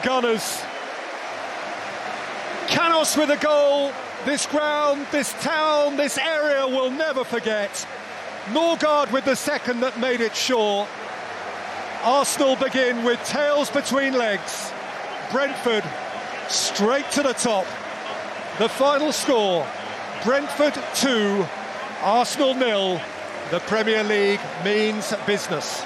Gunners. Canos with a goal. This ground, this town, this area will never forget. Norgard with the second that made it sure. Arsenal begin with tails between legs. Brentford straight to the top. The final score, Brentford 2, Arsenal 0. The Premier League means business.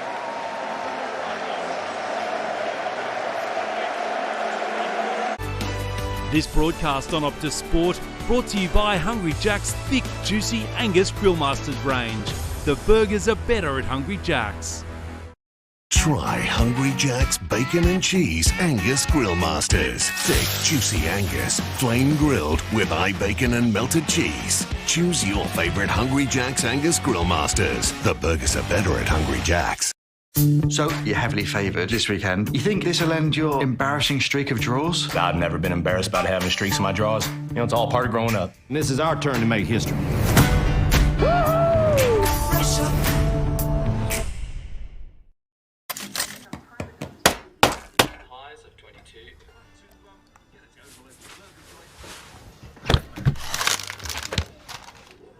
This broadcast on Optus Sport brought to you by Hungry Jack's thick, juicy Angus Grillmasters range. The burgers are better at Hungry Jack's. Try Hungry Jack's Bacon and Cheese Angus Grillmasters. Thick, juicy Angus, flame grilled with bacon and melted cheese. Choose your favourite Hungry Jack's Angus Grillmasters. The burgers are better at Hungry Jack's. So, you're heavily favoured this weekend. You think this will end your embarrassing streak of draws? I've never been embarrassed about having streaks in my draws. You know, it's all part of growing up. And this is our turn to make history.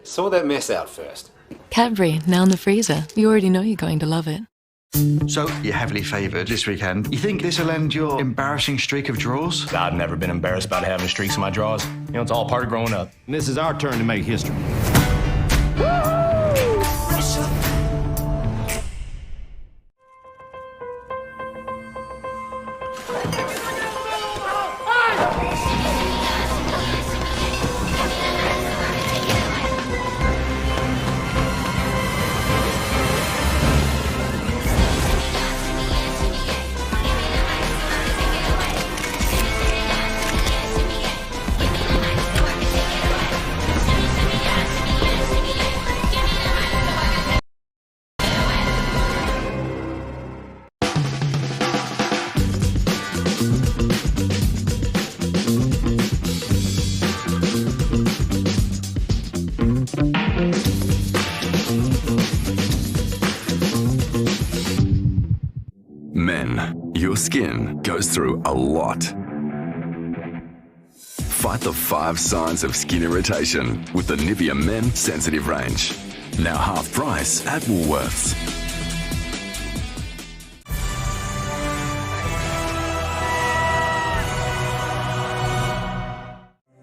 Sort that mess out first. Cadbury, now in the freezer. You already know you're going to love it. So, you're heavily favoured this weekend. You think this will end your embarrassing streak of draws? I've never been embarrassed about having streaks in my draws. You know, it's all part of growing up. And this is our turn to make history. Men, your skin goes through a lot. Fight the 5 signs of skin irritation with the Nivea Men Sensitive range. Now half price at Woolworths.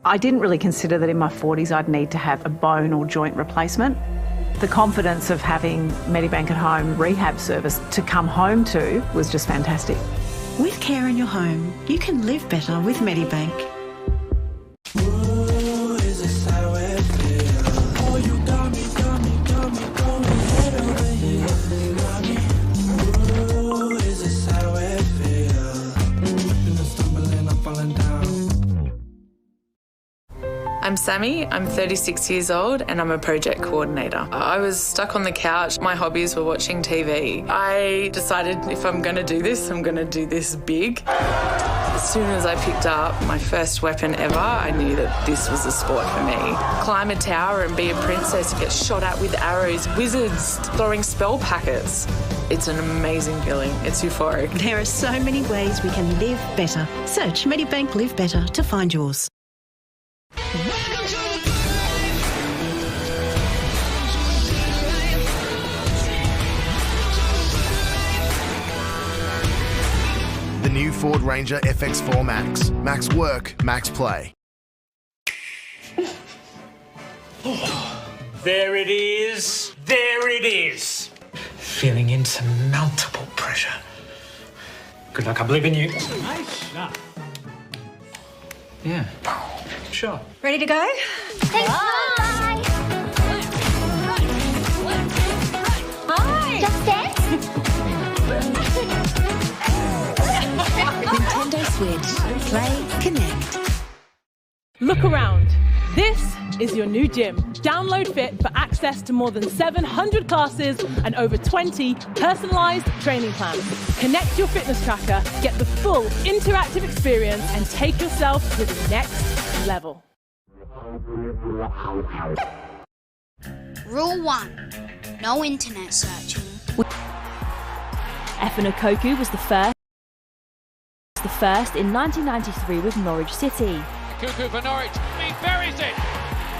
I didn't really consider that in my 40s I'd need to have a bone or joint replacement. The confidence of having Medibank at Home rehab service to come home to was just fantastic. With care in your home, you can live better with Medibank. I'm Sammy, I'm 36 years old and I'm a project coordinator. I was stuck on the couch. My hobbies were watching TV. I decided if I'm going to do this, I'm going to do this big. As soon as I picked up my first weapon ever, I knew that this was a sport for me. Climb a tower and be a princess, get shot at with arrows, wizards throwing spell packets. It's an amazing feeling. It's euphoric. There are so many ways we can live better. Search Medibank Live Better to find yours. The new Ford Ranger FX4 Max. Max work, max play. There it is. There it is. Feeling insurmountable pressure. Good luck, I believe in you. Nice shot. Yeah. Shot. Ready to go? Thanks. Bye. Hi. Just dance. Nintendo Switch. Play, connect. Look around. This is your new gym. Download Fit for access to more than 700 classes and over 20 personalised training plans. Connect your fitness tracker, get the full interactive experience and take yourself to the next level. Rule 1. No internet searching. Efinakoku was the first the first in 1993 with Norwich City. Cuckoo for Norwich, he buries it!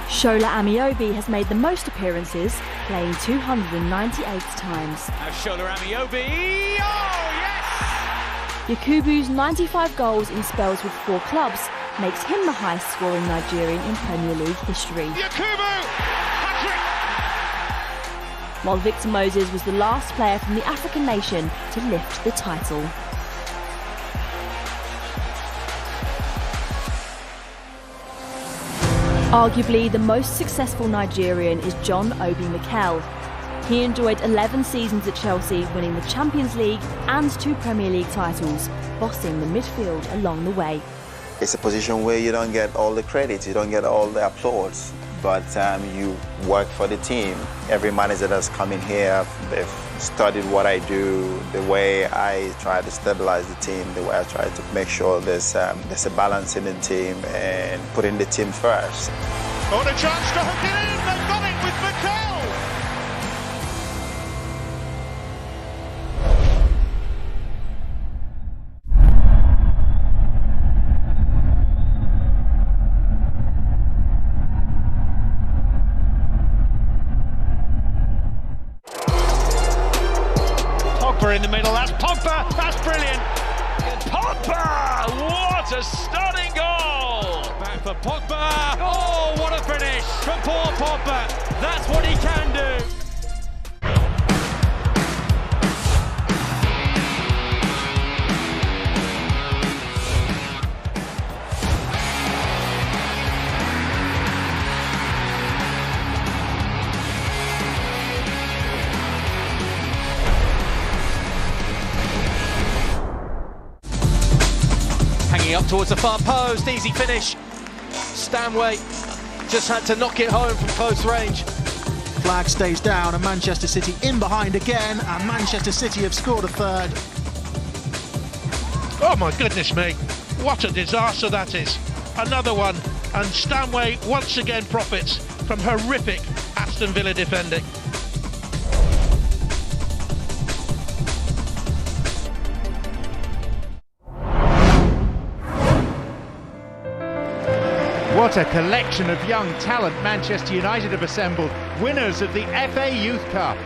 Shola Amiobi has made the most appearances, playing 298 times. Now Shola Amiobi, oh yes! Yakubu's 95 goals in spells with 4 clubs makes him the highest scoring Nigerian in Premier League history. Yakubu! Hat-trick! While Victor Moses was the last player from the African nation to lift the title. Arguably the most successful Nigerian is John Obi Mikel. He enjoyed 11 seasons at Chelsea, winning the Champions League and 2 Premier League titles, bossing the midfield along the way. It's a position where you don't get all the credit, you don't get all the applause, but you work for the team. Every manager that's come in here, they've studied what I do, the way I try to stabilize the team, the way I try to make sure there's a balance in the team and putting the team first. Oh, a chance to hook it in! They've got it with Mikel! In the middle, that's Pogba, that's brilliant! Pogba! What a stunning goal! Back for Pogba! Oh, what a finish from poor Pogba! That's what he can do! Up towards the far post, easy finish. Stanway just had to knock it home from close range. Flag stays down and Manchester City in behind again, and Manchester City have scored a third. Oh my goodness me, what a disaster that is. Another one, and Stanway once again profits from horrific Aston Villa defending. What a collection of young talent Manchester United have assembled, winners of the FA Youth Cup.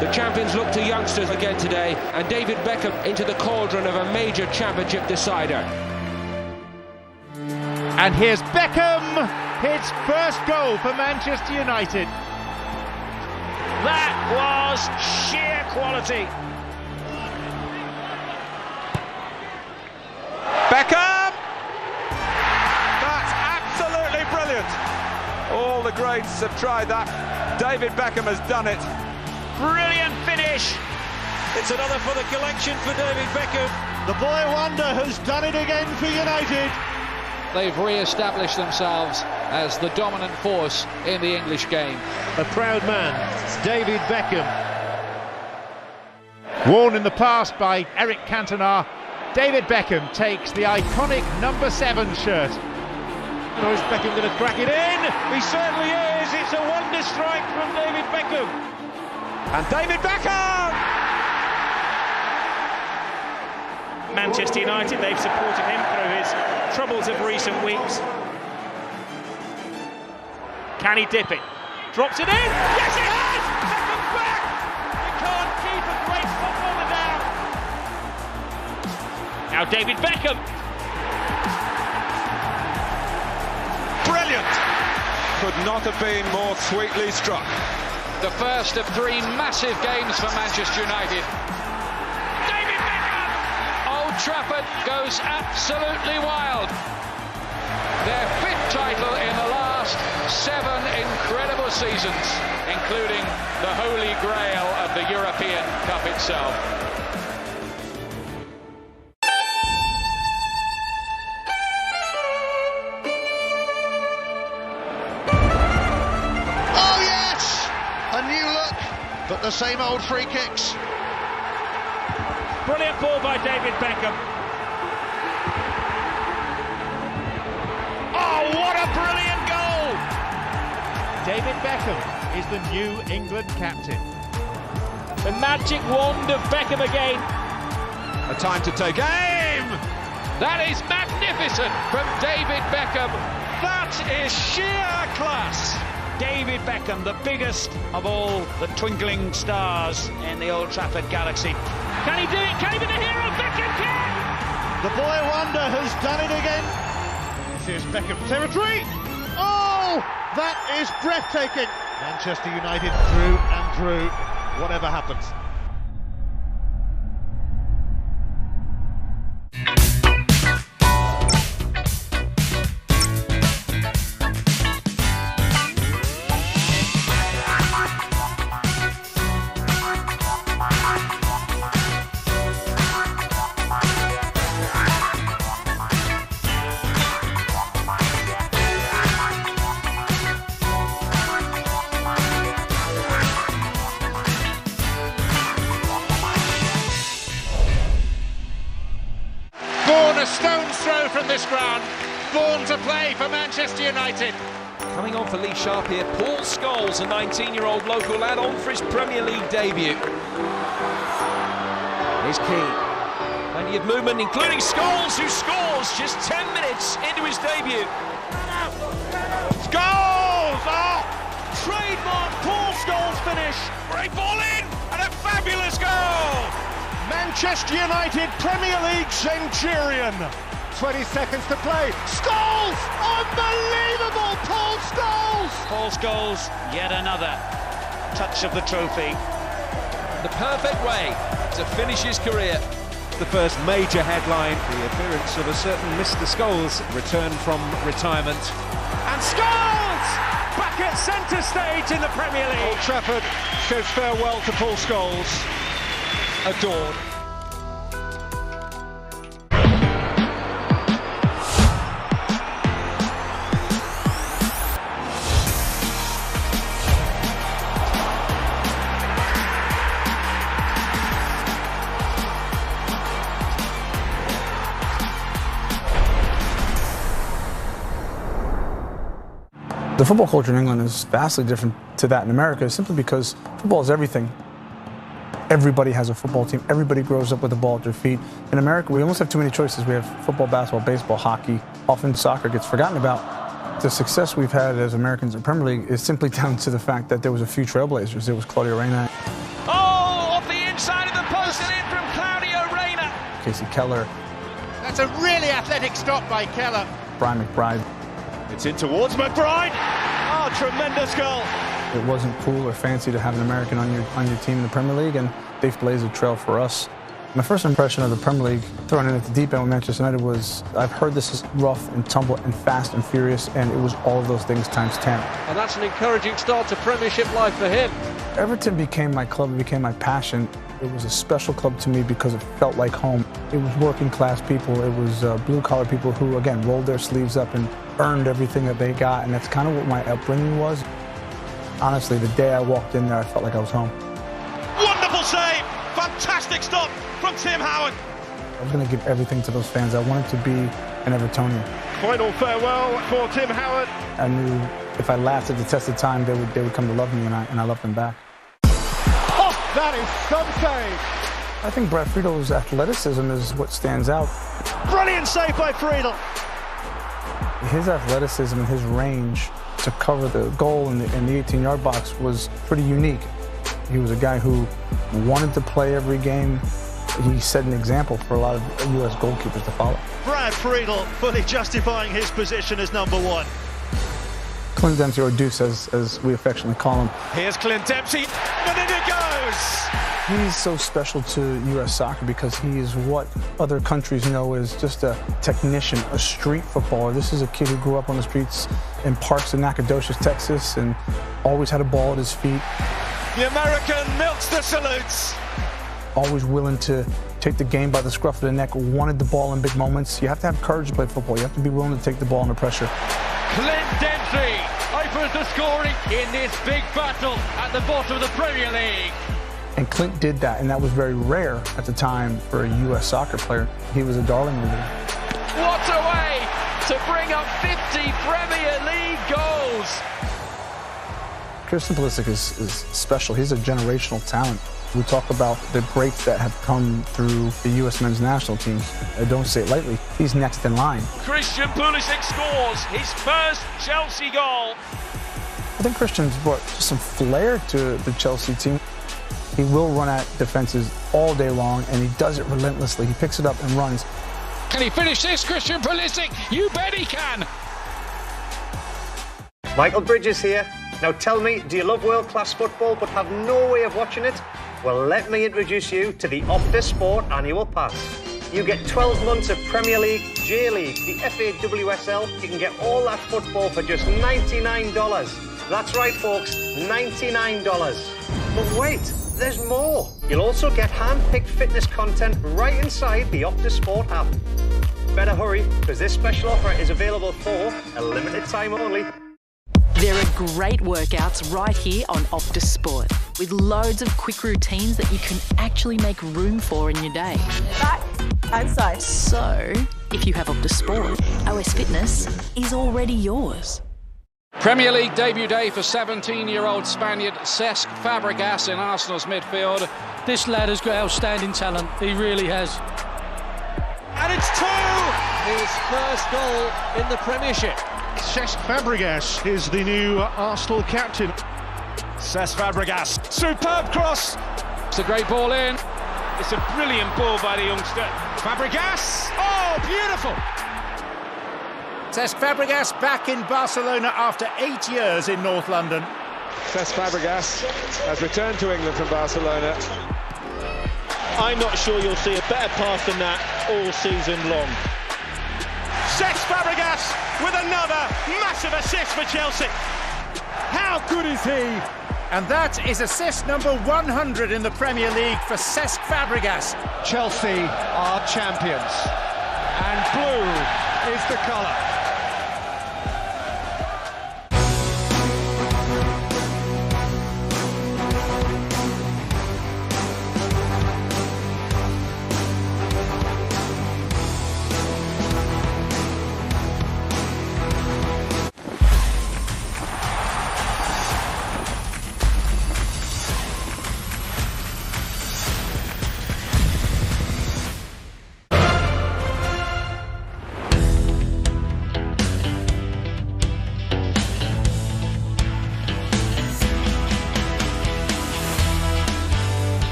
The champions look to youngsters again today, and David Beckham into the cauldron of a major championship decider. And here's Beckham, his first goal for Manchester United. That was sheer quality. Beckham! All the greats have tried that. David Beckham has done it. Brilliant finish. It's another for the collection for David Beckham. The boy wonder has done it again for United. They've re-established themselves as the dominant force in the English game. A proud man, David Beckham. Worn in the past by Eric Cantona, David Beckham takes the iconic number 7 shirt. Or is Beckham going to crack it in? He certainly is. It's a wonder strike from David Beckham. And David Beckham! Manchester United, they've supported him through his troubles of recent weeks. Can he dip it? Drops it in! Yes, he has! Beckham's back! You can't keep a great footballer down. Now David Beckham. Brilliant! Could not have been more sweetly struck. The first of 3 massive games for Manchester United. David Beckham! Old Trafford goes absolutely wild. Their 5th title in the last 7 incredible seasons, including the holy grail of the European Cup itself. But the same old free kicks. Brilliant ball by David Beckham. Oh, what a brilliant goal! David Beckham is the new England captain. The magic wand of Beckham again. A time to take aim! That is magnificent from David Beckham. That is sheer class. David Beckham, the biggest of all the twinkling stars in the Old Trafford galaxy. Can he do it? Can he be the hero? Beckham can! The boy wonder has done it again. This is Beckham territory. Oh, that is breathtaking. Manchester United through and through, whatever happens. A stone's throw from this ground. Born to play for Manchester United. Coming on for Lee Sharp here, Paul Scholes, a 19-year-old local lad, on for his Premier League debut. Here's Keane. Plenty of movement, including Scholes, who scores just 10 minutes into his debut. Scholes! Oh! Trademark Paul Scholes finish. Great ball in and a fabulous goal. Manchester United Premier League centurion. 20 seconds to play. Scholes! Unbelievable! Paul Scholes! Paul Scholes, yet another touch of the trophy. The perfect way to finish his career. The first major headline, the appearance of a certain Mr. Scholes, returned from retirement. And Scholes! Back at centre stage in the Premier League. Old Trafford says farewell to Paul Scholes. Adored. The football culture in England is vastly different to that in America, simply because football is everything. Everybody has a football team. Everybody grows up with the ball at their feet. In America, we almost have too many choices. We have football, basketball, baseball, hockey. Often soccer gets forgotten about. The success we've had as Americans in Premier League is simply down to the fact that there was a few trailblazers. There was Claudio Reyna. Oh, off the inside of the post and in from Claudio Reyna. Casey Keller. That's a really athletic stop by Keller. Brian McBride. It's in towards McBride. Oh, tremendous goal. It wasn't cool or fancy to have an American on your team in the Premier League, and they've blazed a trail for us. My first impression of the Premier League, thrown in at the deep end with Manchester United, was I've heard this is rough and tumble and fast and furious, and it was all of those things times 10. And that's an encouraging start to Premiership life for him. Everton became my club, it became my passion. It was a special club to me because it felt like home. It was working class people, it was blue collar people who, again, rolled their sleeves up and earned everything that they got, and that's kind of what my upbringing was. Honestly, the day I walked in there, I felt like I was home. Wonderful save! Fantastic stop from Tim Howard. I was going to give everything to those fans. I wanted to be an Evertonian. Final farewell for Tim Howard. I knew if I laughed at the test of time, they would come to love me, and I loved them back. Oh, that is some save. I think Brad Friedel's athleticism is what stands out. Brilliant save by Friedel. His athleticism and his range to cover the goal in the 18-yard box was pretty unique. He was a guy who wanted to play every game. He set an example for a lot of U.S. goalkeepers to follow. Brad Friedel fully justifying his position as number one. Clint Dempsey, or Deuce as we affectionately call him. Here's Clint Dempsey, and in it goes! He's so special to U.S. soccer because he is what other countries know as just a technician, a street footballer. This is a kid who grew up on the streets in parks in Nacogdoches, Texas, and always had a ball at his feet. The American milks the salutes. Always willing to take the game by the scruff of the neck, wanted the ball in big moments. You have to have courage to play football. You have to be willing to take the ball under pressure. Clint Dempsey opens the scoring in this big battle at the bottom of the Premier League. And Clint did that, and that was very rare at the time for a U.S. soccer player. He was a darling over there. What a way to bring up 50 Premier League goals! Christian Pulisic is special. He's a generational talent. We talk about the greats that have come through the U.S. men's national team. I don't say it lightly. He's next in line. Christian Pulisic scores his first Chelsea goal. I think Christian's brought just some flair to the Chelsea team. He will run at defenses all day long, and he does it relentlessly. He picks it up and runs. Can he finish this, Christian Pulisic? You bet he can. Michael Bridges here. Now tell me, do you love world-class football but have no way of watching it? Well, let me introduce you to the Optus Sport Annual Pass. You get 12 months of Premier League, J-League, the FAWSL. You can get all that football for just $99. That's right, folks, $99. But wait, there's more. You'll also get hand-picked fitness content right inside the Optus Sport app. Better hurry, because this special offer is available for a limited time only. There are great workouts right here on Optus Sport, with loads of quick routines that you can actually make room for in your day. Back and side. So, if you have Optus Sport, OS Fitness is already yours. Premier League debut day for 17-year-old Spaniard Cesc Fabregas in Arsenal's midfield. This lad has got outstanding talent. He really has. And it's 2! His first goal in the Premiership. Cesc Fabregas is the new Arsenal captain. Cesc Fabregas, superb cross. It's a great ball in. It's a brilliant ball by the youngster. Fabregas, oh, beautiful. Cesc Fabregas back in Barcelona after 8 years in North London. Cesc Fabregas has returned to England from Barcelona. I'm not sure you'll see a better pass than that all season long. Cesc Fabregas with another massive assist for Chelsea. How good is he? And that is assist number 100 in the Premier League for Cesc Fabregas. Chelsea are champions, and blue is the colour.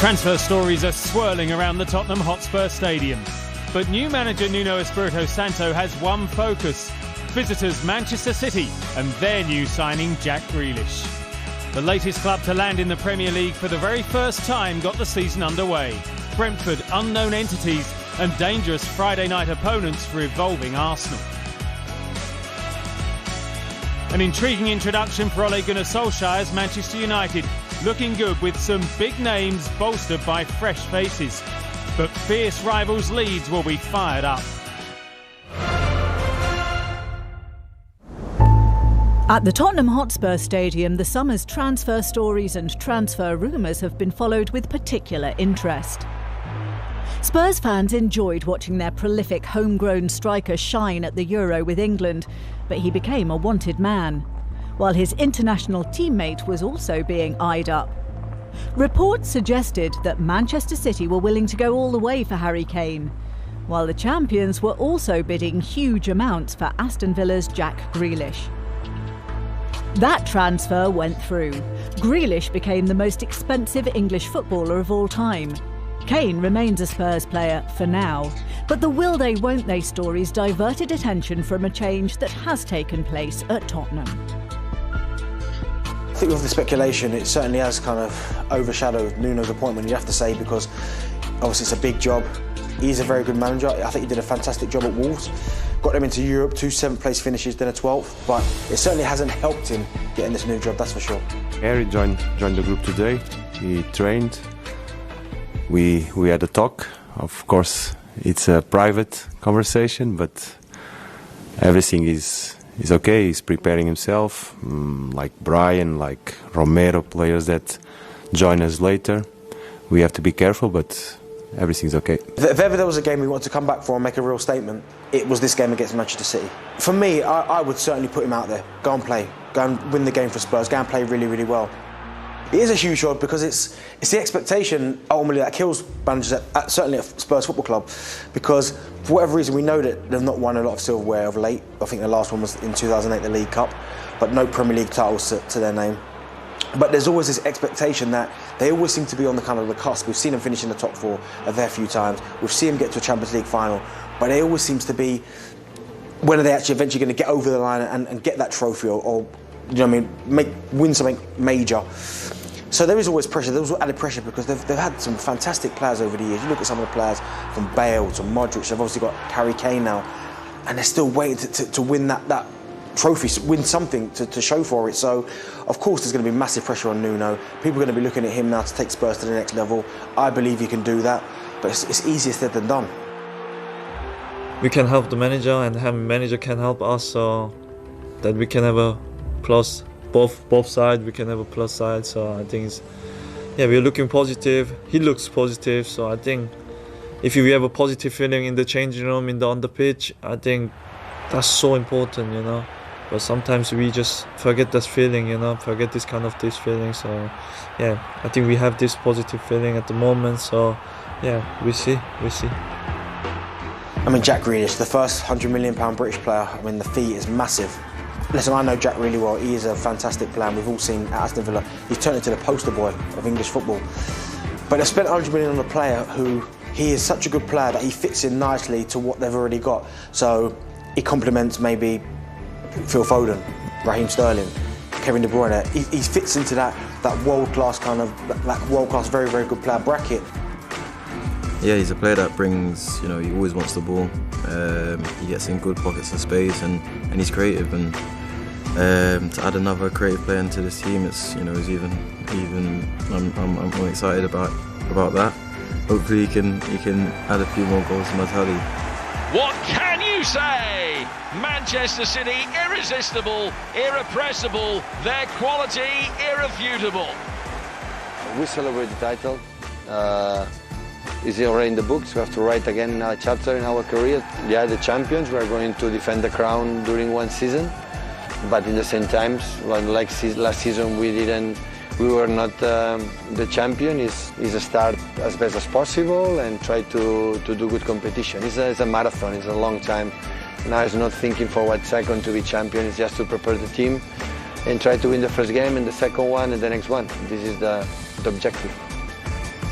Transfer stories are swirling around the Tottenham Hotspur Stadium. But new manager Nuno Espirito Santo has one focus: visitors Manchester City and their new signing Jack Grealish. The latest club to land in the Premier League for the very first time got the season underway. Brentford, unknown entities and dangerous Friday night opponents revolving Arsenal. An intriguing introduction for Ole Gunnar Solskjaer's Manchester United, looking good with some big names bolstered by fresh faces. But fierce rivals Leeds will be fired up. At the Tottenham Hotspur Stadium, the summer's transfer stories and transfer rumours have been followed with particular interest. Spurs fans enjoyed watching their prolific homegrown striker shine at the Euro with England, but he became a wanted man, while his international teammate was also being eyed up. Reports suggested that Manchester City were willing to go all the way for Harry Kane, while the champions were also bidding huge amounts for Aston Villa's Jack Grealish. That transfer went through. Grealish became the most expensive English footballer of all time. Kane remains a Spurs player for now, but the will they won't they stories diverted attention from a change that has taken place at Tottenham. I think with the speculation, it certainly has kind of overshadowed Nuno's appointment, you have to say, because obviously it's a big job. He's a very good manager. I think he did a fantastic job at Wolves. Got them into Europe, 2 7th-place finishes, then a 12th. But it certainly hasn't helped him getting this new job, that's for sure. Harry joined the group today. He trained. We had a talk. Of course, it's a private conversation, but everything is okay. He's preparing himself, like Brian, like Romero, players that join us later. We have to be careful, but everything's okay. If ever there was a game we wanted to come back for and make a real statement, it was this game against Manchester City. For me, I would certainly put him out there. Go and play. Go and win the game for Spurs. Go and play really, really well. It is a huge job because it's the expectation ultimately that kills managers certainly at Spurs Football Club, because for whatever reason we know that they've not won a lot of silverware of late. I think the last one was in 2008, the League Cup, but no Premier League titles to their name. But there's always this expectation that they always seem to be on the kind of the cusp. We've seen them finish in the top 4 a fair few times. We've seen them get to a Champions League final, but they always seems to be, when are they actually eventually going to get over the line and get that trophy or you know what I mean, win something major. So there is always pressure. There's added pressure because they've had some fantastic players over the years. You look at some of the players from Bale to Modric. They've obviously got Harry Kane now, and they're still waiting to win that trophy, win something to show for it. So, of course, there's going to be massive pressure on Nuno. People are going to be looking at him now to take Spurs to the next level. I believe he can do that, but it's easier said than done. We can help the manager, and the manager can help us, so that we can have a plus. Both sides, we can have a plus side. So I think we're looking positive. He looks positive. So I think if we have a positive feeling in the changing room, on the pitch, I think that's so important, you know. But sometimes we just forget this feeling, you know, forget this feeling. So yeah, I think we have this positive feeling at the moment. So yeah, we see. I mean, Jack Grealish, the first £100 million British player. I mean, the fee is massive. Listen, I know Jack really well. He is a fantastic player. We've all seen at Aston Villa. He's turned into the poster boy of English football. But they spent £100 million on a player who, he is such a good player that he fits in nicely to what they've already got. So he complements maybe Phil Foden, Raheem Sterling, Kevin De Bruyne. He fits into that world-class world-class, very, very good player bracket. Yeah, he's a player that brings, he always wants the ball. He gets in good pockets of space and he's creative. And to add another creative player into this team, it's is even I'm excited about that. Hopefully he can add a few more goals to my tally. What can you say? Manchester City, irresistible, irrepressible, their quality irrefutable. We celebrate the title. It's already in the books. We have to write again another chapter in our career. Yeah, the champions. We are going to defend the crown during one season, but in the same time, like last season, we were not the champion. Is a start as best as possible and try to do good competition. It's a marathon. It's a long time. Now it's not thinking for what second to be champion. It's just to prepare the team and try to win the first game and the second one and the next one. This is the objective.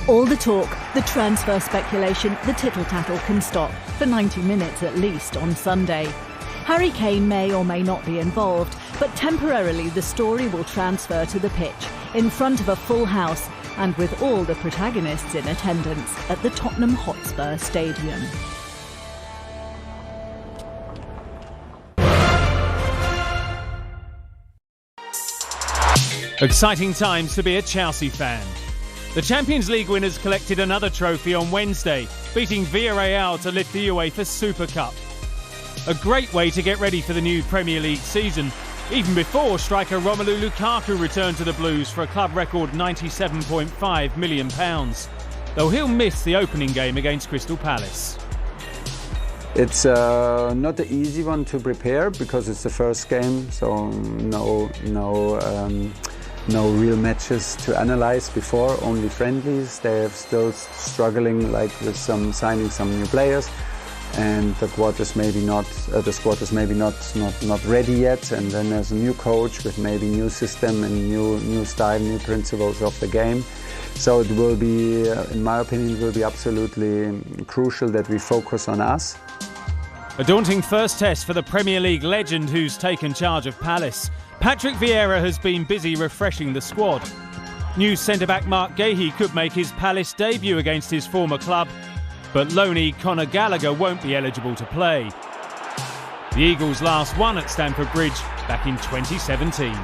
All the talk, the transfer speculation, the tittle-tattle can stop, for 90 minutes at least on Sunday. Harry Kane may or may not be involved, but temporarily the story will transfer to the pitch, in front of a full house, and with all the protagonists in attendance at the Tottenham Hotspur Stadium. Exciting times to be a Chelsea fan. The Champions League winners collected another trophy on Wednesday, beating Villarreal to lift the UEFA Super Cup. A great way to get ready for the new Premier League season, even before striker Romelu Lukaku returned to the Blues for a club record £97.5 million, though he'll miss the opening game against Crystal Palace. It's not an easy one to prepare because it's the first game, so no real matches to analyze before, only friendlies. They're still struggling with signing some new players, and the squad is maybe not ready yet. And then there's a new coach with maybe new system and new style, new principles of the game. So it will be, in my opinion, it will be absolutely crucial that we focus on us. A daunting first test for the Premier League legend who's taken charge of Palace. Patrick Vieira has been busy refreshing the squad. New centre-back Mark Gahey could make his Palace debut against his former club, but loanee Conor Gallagher won't be eligible to play. The Eagles last won at Stamford Bridge back in 2017.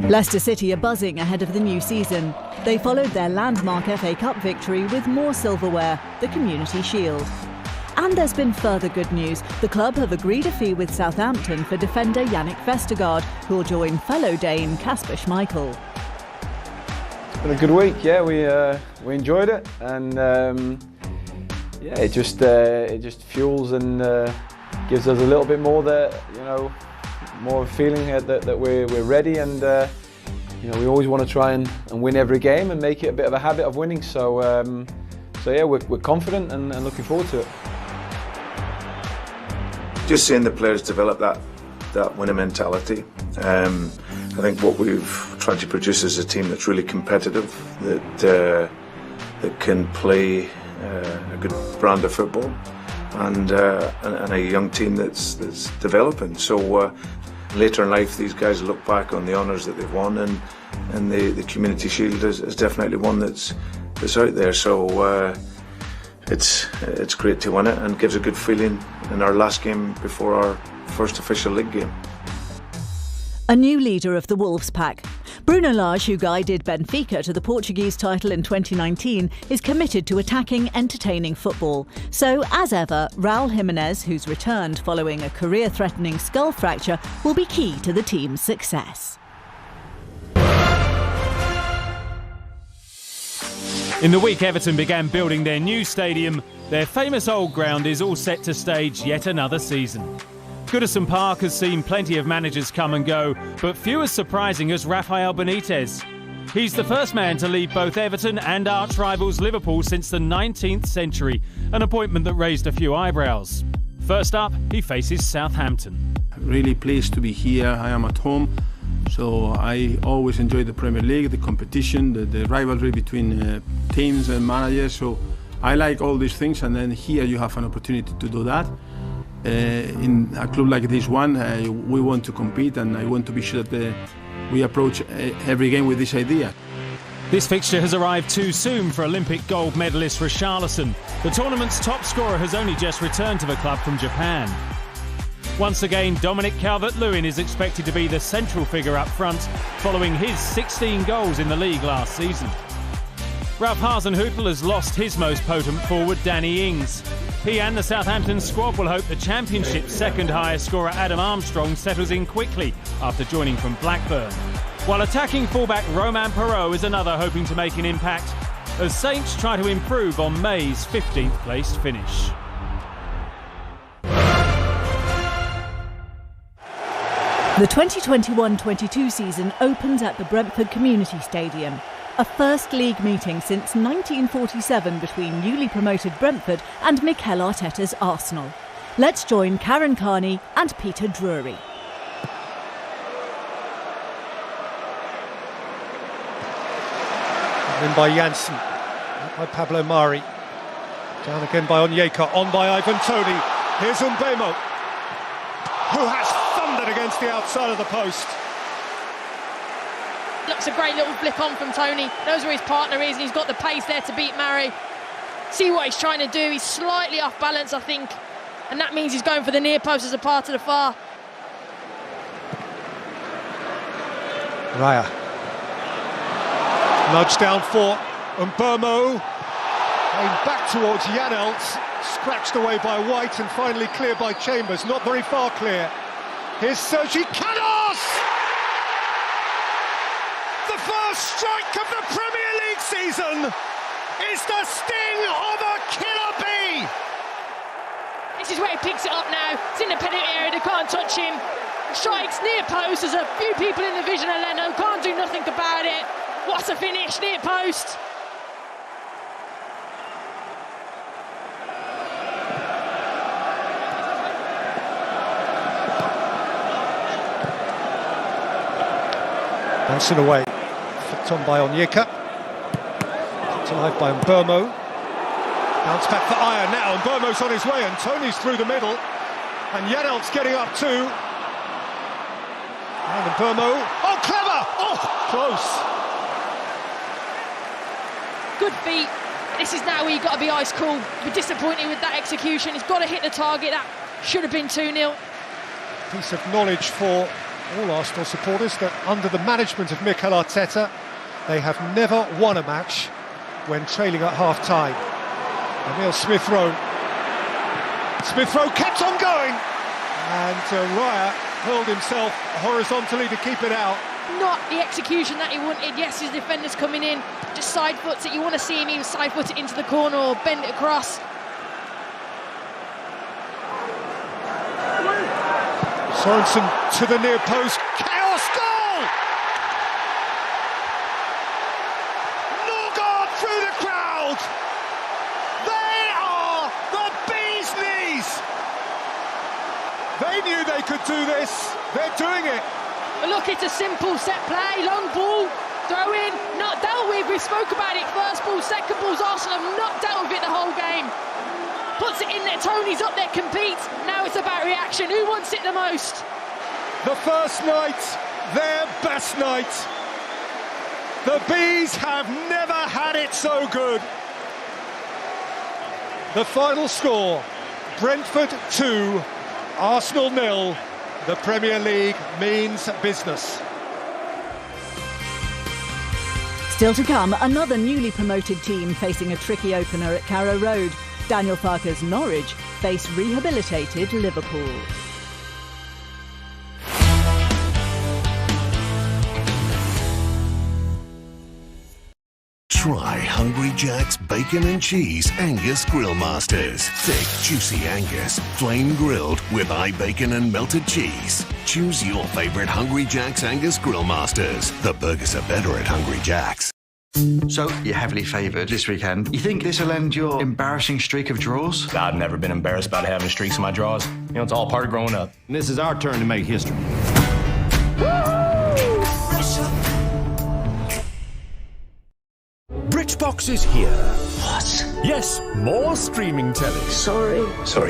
Leicester City are buzzing ahead of the new season. They followed their landmark FA Cup victory with more silverware, the Community Shield. And there's been further good news. The club have agreed a fee with Southampton for defender Yannick Vestergaard, who'll join fellow Dane Kasper Schmeichel. been a good week. Yeah, we enjoyed it, and yeah, it just fuels and gives us a little bit more more feeling that we're ready, and we always want to try and win every game and make it a bit of a habit of winning. So yeah, we're confident and looking forward to it. Just seeing the players develop that winning mentality. I think what we've tried to produce is a team that's really competitive, that can play a good brand of football, and a young team that's developing. So later in life, these guys look back on the honours that they've won, and the Community Shield is definitely one that's out there. So it's great to win it, and gives a good feeling in our last game before our first official league game. A new leader of the Wolves pack. Bruno Lage, who guided Benfica to the Portuguese title in 2019, is committed to attacking, entertaining football. So, as ever, Raul Jimenez, who's returned following a career-threatening skull fracture, will be key to the team's success. In the week Everton began building their new stadium, their famous old ground is all set to stage yet another season. Goodison Park has seen plenty of managers come and go, but few as surprising as Rafael Benitez. He's the first man to lead both Everton and arch-rivals Liverpool since the 19th century, an appointment that raised a few eyebrows. First up, he faces Southampton. Really pleased to be here. I am at home, so I always enjoy the Premier League, the competition, the rivalry between teams and managers. So I like all these things, and then here you have an opportunity to do that. In a club like this one, we want to compete, and I want to be sure that we approach every game with this idea. This fixture has arrived too soon for Olympic gold medalist Richarlison. The tournament's top scorer has only just returned to the club from Japan. Once again, Dominic Calvert-Lewin is expected to be the central figure up front, following his 16 goals in the league last season. Ralph Hasenhüttl has lost his most potent forward, Danny Ings. He and the Southampton squad will hope the Championship's second highest scorer, Adam Armstrong, settles in quickly after joining from Blackburn. While attacking fullback Romain Perrault is another hoping to make an impact, as Saints try to improve on May's 15th placed finish. The 2021-22 season opens at the Brentford Community Stadium. A first league meeting since 1947 between newly promoted Brentford and Mikel Arteta's Arsenal. Let's join Karen Carney and Peter Drury. In by Janssen, by Pablo Mari. Down again by Onyeka, on by Ivan Toney. Here's Mbeumo, who has thundered against the outside of the post. Looks a great little flip on from Toney. Knows where his partner is, and he's got the pace there to beat Mari. See what he's trying to do. He's slightly off balance, I think, and that means he's going for the near post as a part of the far. Raya. Nudge down for Mbeumo. Going back towards Janelt. Scratched away by White and finally cleared by Chambers. Not very far clear. Here's Sergi Canos! The first strike of the Premier League season is the sting of a killer bee! This is where he picks it up now. It's in the penalty area, they can't touch him. Strikes near post, there's a few people in the vision of Leno, can't do nothing about it. What a finish, near post. Bouncing away. Flicked on by Onyeka. Kept alive by Mbeumo. Bounce back for Ayer now. Mbeumo's on his way and Toney's through the middle. And Janelt's getting up too. And Mbeumo. Oh, clever! Oh, close. Good feet. This is now where you've got to be ice cool. Be disappointed with that execution. He's got to hit the target. That should have been 2-0. Piece of knowledge for all Arsenal supporters that under the management of Mikel Arteta, they have never won a match when trailing at half-time. Emile Smith-Rowe. Smith-Rowe kept on going, and Raya hurled himself horizontally to keep it out. not the execution that he wanted. Yes, his defender's coming in, just side foots it. You want to see him even side foot it into the corner or bend it across. Sorensen to the near post. Chaos goal! Norgard through the crowd. They are the bee's knees. They knew they could do this. They're doing it. Look, it's a simple set play, long ball, throw in, not dealt with. We spoke about it. First ball, second balls. Arsenal have not dealt with it the whole game. Puts it in there. Tony's up there, competes. Now it's about reaction. Who wants it the most? The first night, their best night. The Bees have never had it so good. The final score, Brentford 2, Arsenal 0. The Premier League means business. Still to come, another newly promoted team facing a tricky opener at Carrow Road. Daniel Farke's Norwich face rehabilitated Liverpool. Try Hungry Jack's Bacon and Cheese Angus Grill Masters. Thick, juicy Angus, flame grilled with bacon and melted cheese. Choose your favourite Hungry Jack's Angus Grill Masters. The burgers are better at Hungry Jack's. So, you're heavily favoured this weekend. You think this will end your embarrassing streak of draws? I've never been embarrassed about having streaks in my draws. You know, it's all part of growing up. And this is our turn to make history. BritBox is here. What? Yes, more streaming telly. Sorry.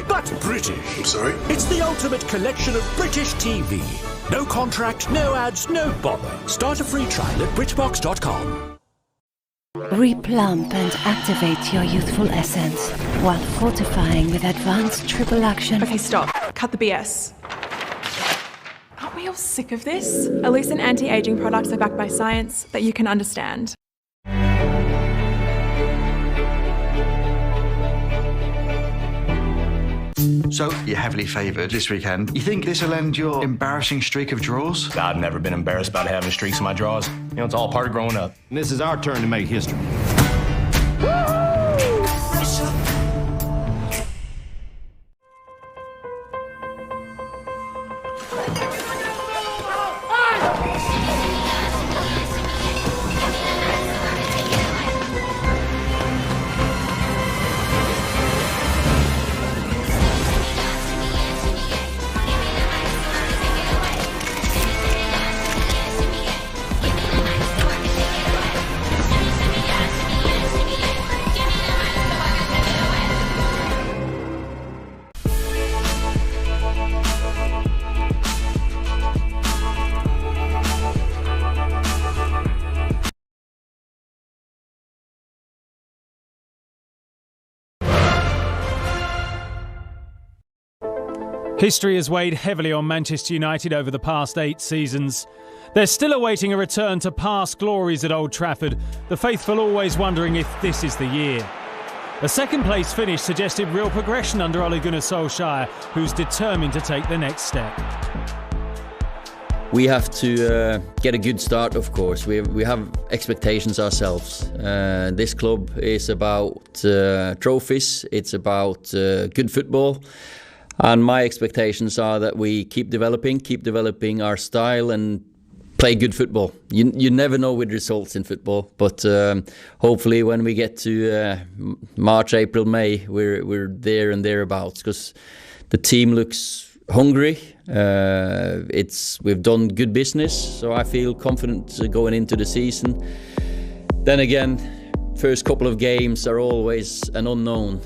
But British. I'm sorry? It's the ultimate collection of British TV. No contract, no ads, no bother. Start a free trial at BritBox.com. Replump and activate your youthful essence while fortifying with advanced triple action. Okay, stop. Cut the BS. Aren't we all sick of this? At least anti-aging products are backed by science that you can understand. So, you're heavily favoured this weekend. You think this will end your embarrassing streak of draws? I've never been embarrassed about having streaks in my draws. You know, it's all part of growing up. And this is our turn to make history. History has weighed heavily on Manchester United over the past 8 seasons. They're still awaiting a return to past glories at Old Trafford, the faithful always wondering if this is the year. A second-place finish suggested real progression under Ole Gunnar Solskjaer, who's determined to take the next step. We have to get a good start, of course. We have expectations ourselves. This club is about trophies, it's about good football. And my expectations are that we keep developing our style and play good football. You never know with results in football, but hopefully when we get to March, April, May, we're there and thereabouts, because the team looks hungry. We've done good business, so I feel confident going into the season. Then again, first couple of games are always an unknown.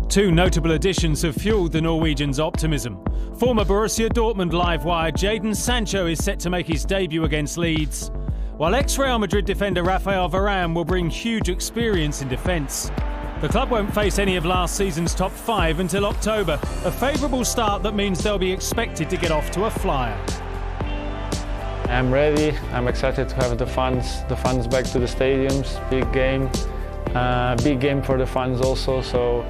2 notable additions have fuelled the Norwegians' optimism. Former Borussia Dortmund live-wire Jadon Sancho is set to make his debut against Leeds, while ex-Real Madrid defender Rafael Varane will bring huge experience in defence. The club won't face any of last season's top 5 until October, a favourable start that means they'll be expected to get off to a flyer. I'm ready, I'm excited to have the fans back to the stadiums. Big game for the fans also, so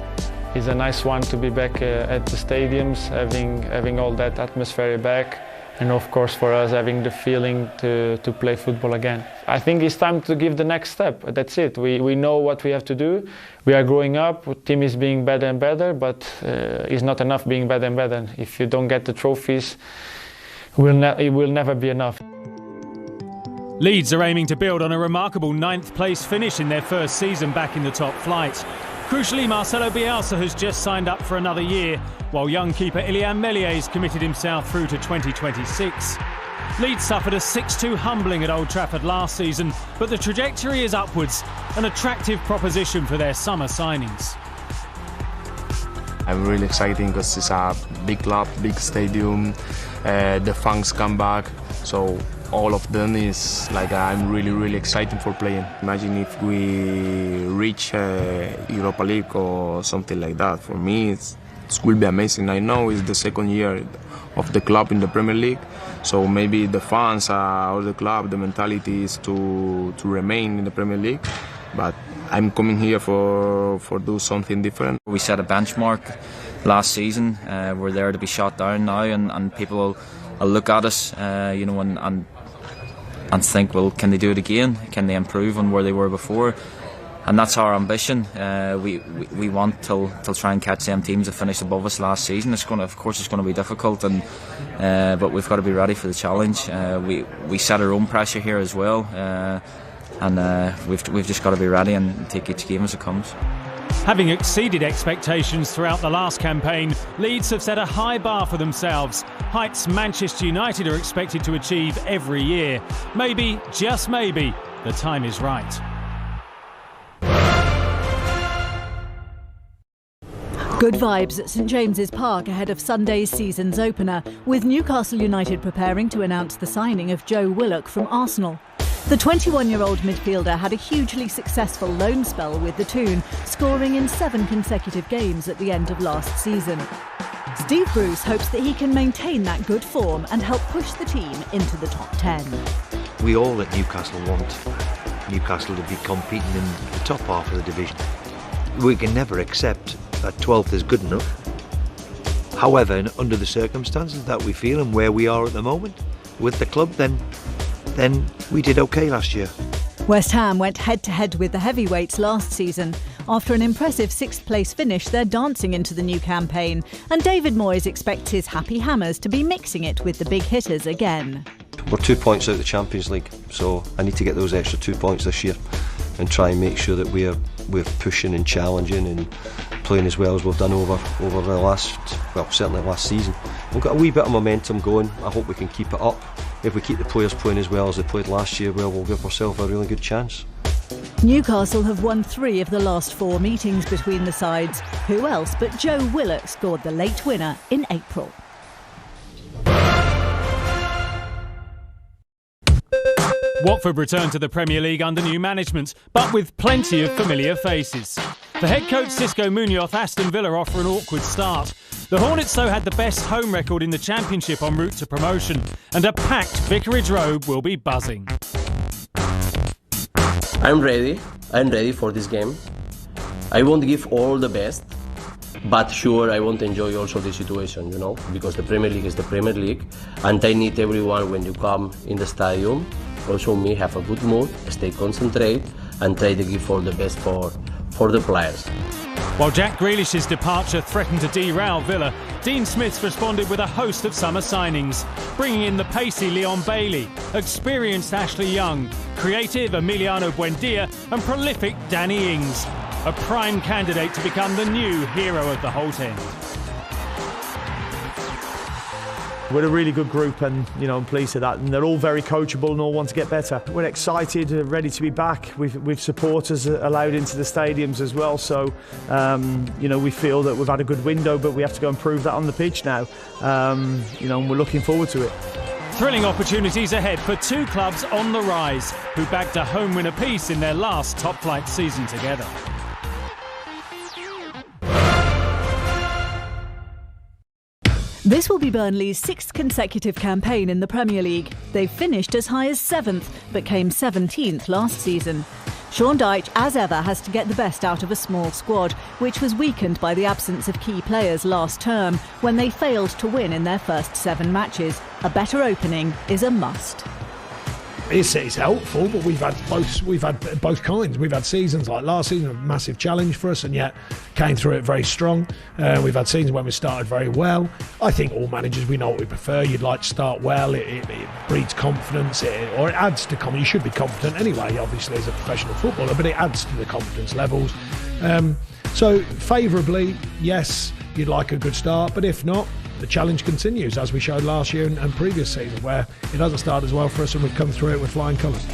it's a nice one to be back at the stadiums, having all that atmosphere back. and of course for us having the feeling to play football again. I think it's time to give the next step. That's it. We know what we have to do. We are growing up. The team is being better and better, but it's not enough being better and better. If you don't get the trophies, it will never be enough. Leeds are aiming to build on a remarkable 9th place finish in their first season back in the top flight. Crucially, Marcelo Bielsa has just signed up for another year, while young keeper Ilian Melié's committed himself through to 2026. Leeds suffered a 6-2 humbling at Old Trafford last season, but the trajectory is upwards, an attractive proposition for their summer signings. I'm really excited because it's a big club, big stadium, the fans come back, so all of them is like I'm really excited for playing. Imagine if we reach Europa League or something like that. For me, it will be amazing. I know it's the second year of the club in the Premier League, so maybe the fans or the club, the mentality is to remain in the Premier League, but I'm coming here for do something different. We set a benchmark last season. We're there to be shot down now, and people will look at us, and think, well, can they do it again? Can they improve on where they were before? And that's our ambition. We want to try and catch them teams that finished above us last season. Of course, it's going to be difficult, but we've got to be ready for the challenge. We set our own pressure here as well, and we've just got to be ready and take each game as it comes. Having exceeded expectations throughout the last campaign, Leeds have set a high bar for themselves, heights Manchester United are expected to achieve every year. Maybe, just maybe, the time is right. Good vibes at St James's Park ahead of Sunday's season's opener, with Newcastle United preparing to announce the signing of Joe Willock from Arsenal. The 21-year-old midfielder had a hugely successful loan spell with the Toon, scoring in 7 consecutive games at the end of last season. Steve Bruce hopes that he can maintain that good form and help push the team into the top 10. We all at Newcastle want Newcastle to be competing in the top half of the division. We can never accept that 12th is good enough. However, under the circumstances that we feel and where we are at the moment with the club, then we did okay last year. West Ham went head-to-head with the heavyweights last season. After an impressive 6th place finish, they're dancing into the new campaign, and David Moyes expects his Happy Hammers to be mixing it with the big hitters again. We're 2 points out of the Champions League, so I need to get those extra 2 points this year and try and make sure that we're pushing and challenging and playing as well as we've done over the last, well, certainly last season. We've got a wee bit of momentum going. I hope we can keep it up. If we keep the players playing as well as they played last year, well, we'll give ourselves a really good chance. Newcastle have won 3 of the last 4 meetings between the sides. Who else but Joe Willock scored the late winner in April. Watford returned to the Premier League under new management, but with plenty of familiar faces. For head coach Xisco Munoz, Aston Villa offer an awkward start. The Hornets, though, had the best home record in the Championship en route to promotion, and a packed Vicarage Road will be buzzing. I'm ready for this game. I won't give all the best, but sure, I won't enjoy also the situation, because the Premier League is the Premier League, and I need everyone when you come in the stadium, also me, have a good mood, stay concentrated, and try to give all the best for the players. While Jack Grealish's departure threatened to derail Villa, Dean Smith's responded with a host of summer signings, bringing in the pacey Leon Bailey, experienced Ashley Young, creative Emiliano Buendia and prolific Danny Ings, a prime candidate to become the new hero of the Holt End. We're a really good group, and I'm pleased with that, and they're all very coachable and all want to get better. We're excited, ready to be back. We've supporters allowed into the stadiums as well, so we feel that we've had a good window, but we have to go and prove that on the pitch now. And we're looking forward to it. Thrilling opportunities ahead for 2 clubs on the rise, who bagged a home win apiece in their last top-flight season together. This will be Burnley's 6th consecutive campaign in the Premier League. They've finished as high as 7th, but came 17th last season. Sean Dyche, as ever, has to get the best out of a small squad, which was weakened by the absence of key players last term when they failed to win in their first 7 matches. A better opening is a must. It's helpful, but we've had both kinds. We've had seasons like last season, a massive challenge for us, and yet came through it very strong. We've had seasons when we started very well. I think all managers, we know what we prefer. You'd like to start well. It breeds confidence, or it adds to confidence. You should be confident anyway, obviously, as a professional footballer, but it adds to the confidence levels. So favourably, yes, you'd like a good start, but if not, the challenge continues, as we showed last year and previous season, where it hasn't started as well for us and we've come through it with flying colours.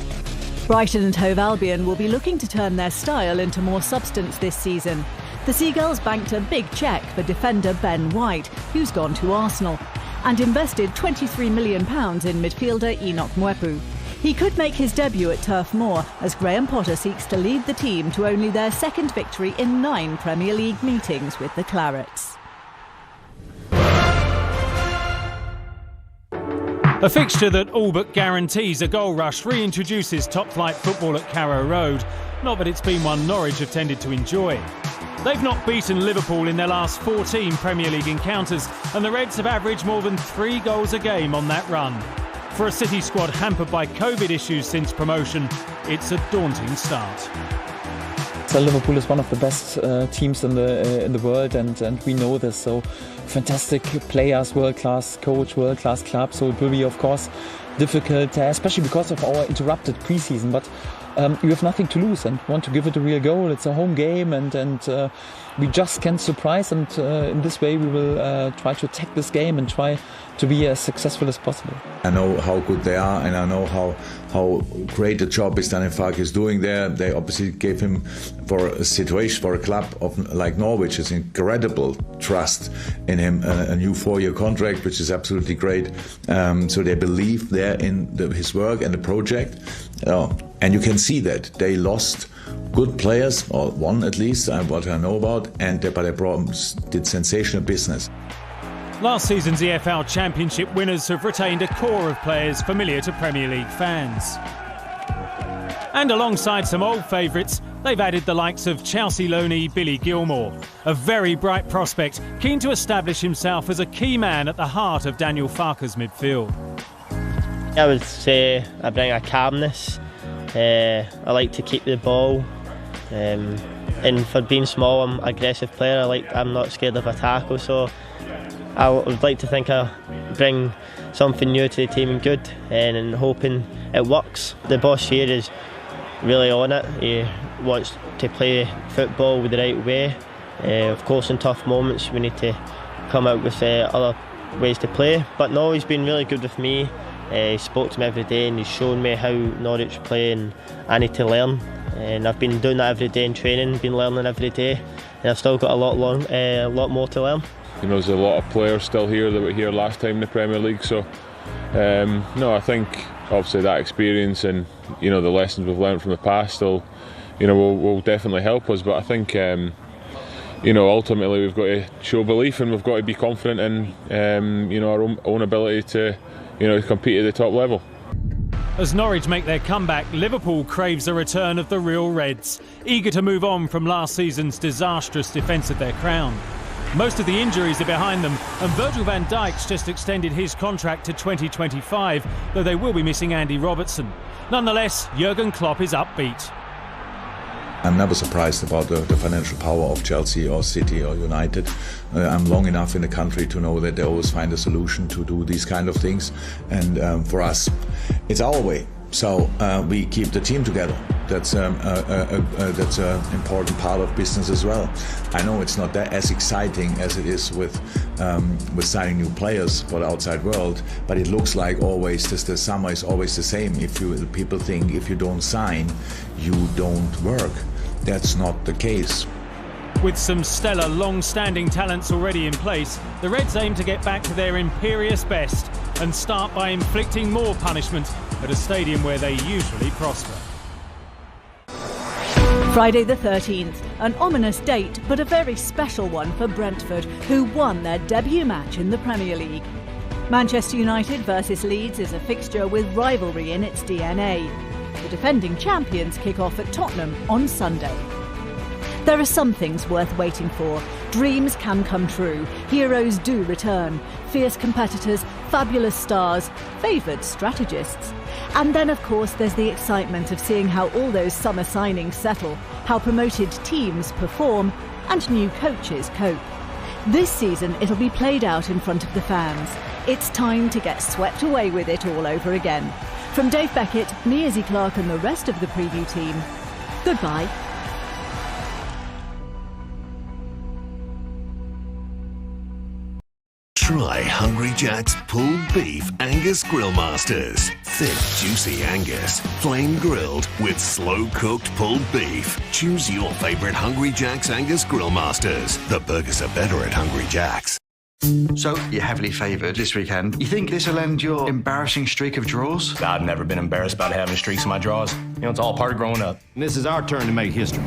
Brighton and Hove Albion will be looking to turn their style into more substance this season. The Seagulls banked a big cheque for defender Ben White, who's gone to Arsenal, and invested £23 million in midfielder Enoch Mwepu. He could make his debut at Turf Moor as Graham Potter seeks to lead the team to only their second victory in 9 Premier League meetings with the Clarets. A fixture that all but guarantees a goal rush reintroduces top-flight football at Carrow Road. Not that it's been one Norwich have tended to enjoy. They've not beaten Liverpool in their last 14 Premier League encounters, and the Reds have averaged more than 3 goals a game on that run. For a City squad hampered by COVID issues since promotion, it's a daunting start. So Liverpool is one of the best teams in the world, and we know this. So fantastic players, world-class coach, world-class club. So it will be, of course, difficult, especially because of our interrupted pre-season. But you have nothing to lose and want to give it a real goal. It's a home game, and we just can surprise. And in this way, we will try to attack this game and try to be as successful as possible. I know how good they are, and I know how great a job Daniel Farke is doing there. They obviously gave him, for a situation, for a club like Norwich, is incredible trust in him, a new 4-year contract, which is absolutely great. So they believe there in his work and the project. And you can see that they lost good players, or one at least, what I know about, but they did sensational business. Last season's EFL Championship winners have retained a core of players familiar to Premier League fans. And alongside some old favourites, they've added the likes of Chelsea loanee Billy Gilmore, a very bright prospect, keen to establish himself as a key man at the heart of Daniel Farke's midfield. I would say I bring a calmness. I like to keep the ball. And for being small, I'm an aggressive player. I'm not scared of a tackle, so I would like to think I bring something new to the team and good, and hoping it works. The boss here is really on it. He wants to play football with the right way. Of course, in tough moments, we need to come out with other ways to play. But no, he's been really good with me. He spoke to me every day and he's shown me how Norwich play, and I need to learn. And I've been doing that every day in training, been learning every day, and I've still got a lot more to learn. You know, there's a lot of players still here that were here last time in the Premier League, so no, I think obviously that experience and the lessons we've learned from the past will definitely help us. But I think ultimately we've got to show belief and we've got to be confident in our own ability to compete at the top level. As Norwich make their comeback, Liverpool craves a return of the real Reds, eager to move on from last season's disastrous defence of their crown. Most of the injuries are behind them, and Virgil van Dijk's just extended his contract to 2025, though they will be missing Andy Robertson. Nonetheless, Jurgen Klopp is upbeat. I'm never surprised about the financial power of Chelsea or City or United. I'm long enough in the country to know that they always find a solution to do these kind of things. And for us, it's our way. So we keep the team together. That's an important part of business as well. I know it's not that as exciting as it is with signing new players for the outside world, but it looks like always the summer is always the same. People think if you don't sign, you don't work. That's not the case. With some stellar, long-standing talents already in place, the Reds aim to get back to their imperious best and start by inflicting more punishment at a stadium where they usually prosper. Friday the 13th, an ominous date, but a very special one for Brentford, who won their debut match in the Premier League. Manchester United versus Leeds is a fixture with rivalry in its DNA. the defending champions kick off at Tottenham on Sunday. There are some things worth waiting for. Dreams can come true. Heroes do return. Fierce competitors, fabulous stars, favoured strategists. And then, of course, there's the excitement of seeing how all those summer signings settle, how promoted teams perform, and new coaches cope. This season, it'll be played out in front of the fans. It's time to get swept away with it all over again. From Dave Beckett, me, Izzy Clark, and the rest of the preview team, goodbye. Try Hungry Jack's pulled beef Angus Grill Masters. Thick, juicy Angus, flame grilled with slow-cooked pulled beef. Choose your favourite Hungry Jack's Angus Grill Masters. The burgers are better at Hungry Jack's. So, you're heavily favoured this weekend. You think this will end your embarrassing streak of draws? I've never been embarrassed about having streaks in my draws. You know, it's all part of growing up. And this is our turn to make history.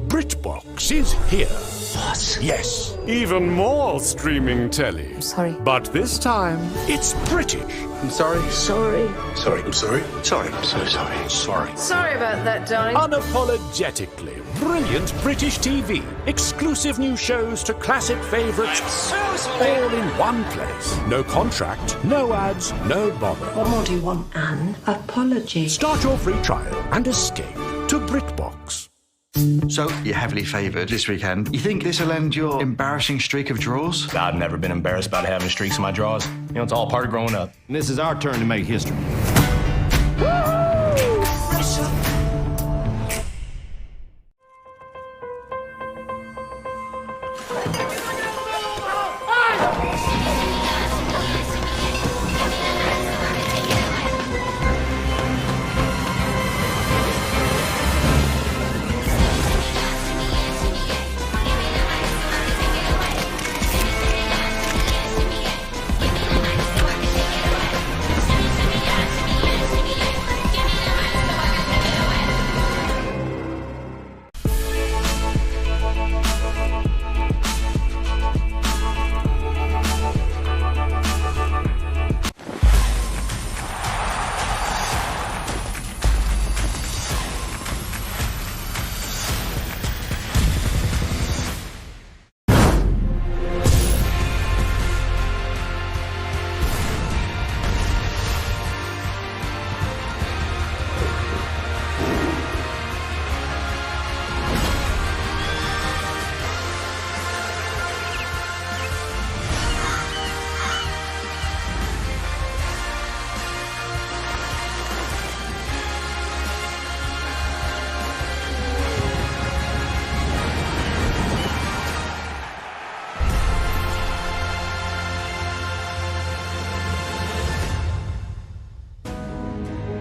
BritBox is here. What? Yes, even more streaming telly. I'm sorry. But this time, it's British. I'm sorry. Sorry. Sorry. I'm sorry. Sorry. I'm so sorry. Sorry. Sorry about that, darling. Unapologetically brilliant British TV. Exclusive new shows to classic favourites. I'm so sorry. All in one place. No contract, no ads, no bother. What more do you want, Anne? Apology. Start your free trial and escape to BritBox. So, you're heavily favoured this weekend. You think this will end your embarrassing streak of draws? I've never been embarrassed about having streaks in my draws. You know, it's all part of growing up. And this is our turn to make history.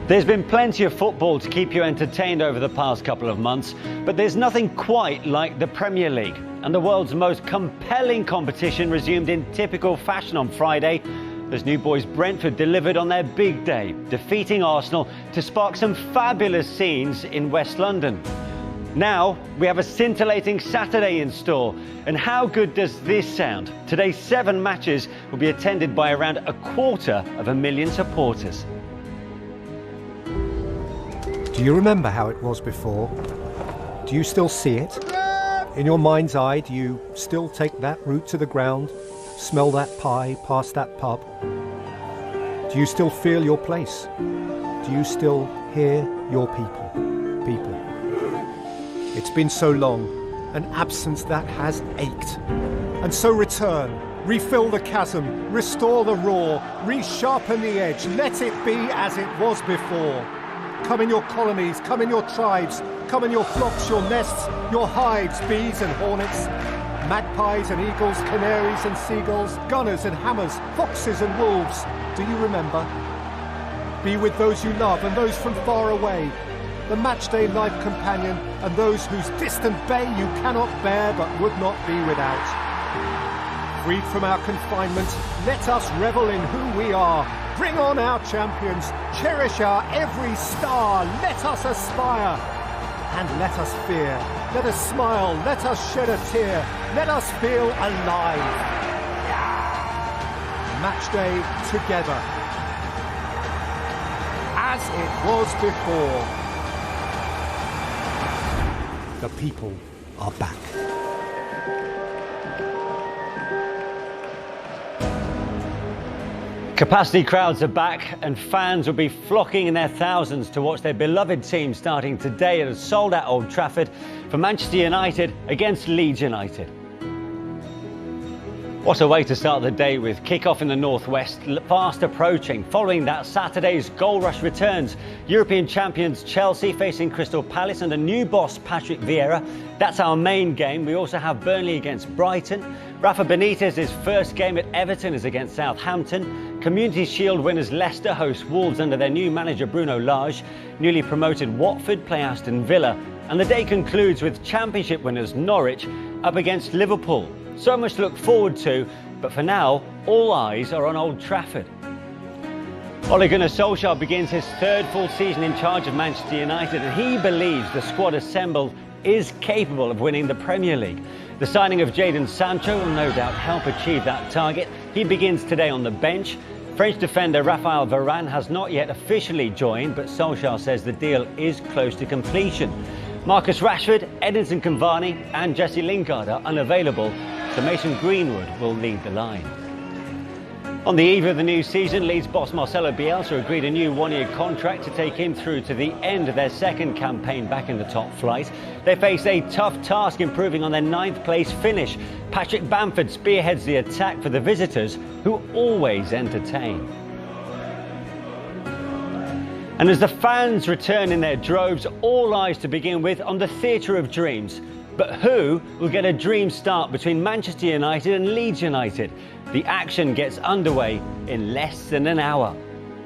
There's been plenty of football to keep you entertained over the past couple of months, but there's nothing quite like the Premier League. And the world's most compelling competition resumed in typical fashion on Friday, as new boys Brentford delivered on their big day, defeating Arsenal to spark some fabulous scenes in West London. Now, we have a scintillating Saturday in store. And how good does this sound? Today's 7 matches will be attended by around 250,000 supporters. Do you remember how it was before? Do you still see it? In your mind's eye, do you still take that route to the ground, smell that pie past that pub? Do you still feel your place? Do you still hear your people? It's been so long, an absence that has ached. And so return, refill the chasm, restore the roar, resharpen the edge, let it be as it was before. Come in your colonies, come in your tribes, come in your flocks, your nests, your hives, bees and hornets, magpies and eagles, canaries and seagulls, gunners and hammers, foxes and wolves. Do you remember? Be with those you love and those from far away, the matchday life companion and those whose distant bay you cannot bear but would not be without. Freed from our confinement, let us revel in who we are. Bring on our champions, cherish our every star, let us aspire. And let us fear, let us smile, let us shed a tear, let us feel alive. match day together. As it was before. The people are back. Capacity crowds are back and fans will be flocking in their thousands to watch their beloved team starting today at a sold-out Old Trafford for Manchester United against Leeds United. What a way to start the day with kick-off in the northwest fast approaching. Following that, Saturday's goal rush returns. European champions Chelsea facing Crystal Palace and a new boss Patrick Vieira. That's our main game. We also have Burnley against Brighton. Rafa Benitez's first game at Everton is against Southampton. Community Shield winners Leicester host Wolves under their new manager Bruno Lage. Newly promoted Watford play Aston Villa. And the day concludes with Championship winners Norwich up against Liverpool. So much to look forward to, but for now, all eyes are on Old Trafford. Ole Gunnar Solskjaer begins his third full season in charge of Manchester United, and he believes the squad assembled is capable of winning the Premier League. The signing of Jadon Sancho will no doubt help achieve that target. He begins today on the bench. French defender Raphael Varane has not yet officially joined, but Solskjaer says the deal is close to completion. Marcus Rashford, Edinson Cavani and Jesse Lingard are unavailable, so Mason Greenwood will lead the line. On the eve of the new season, Leeds boss Marcelo Bielsa agreed a new one-year contract to take him through to the end of their second campaign back in the top flight. They face a tough task improving on their 9th place finish. Patrick Bamford spearheads the attack for the visitors, who always entertain. And as the fans return in their droves, all eyes to begin with on the Theatre of Dreams. But who will get a dream start between Manchester United and Leeds United? The action gets underway in less than an hour.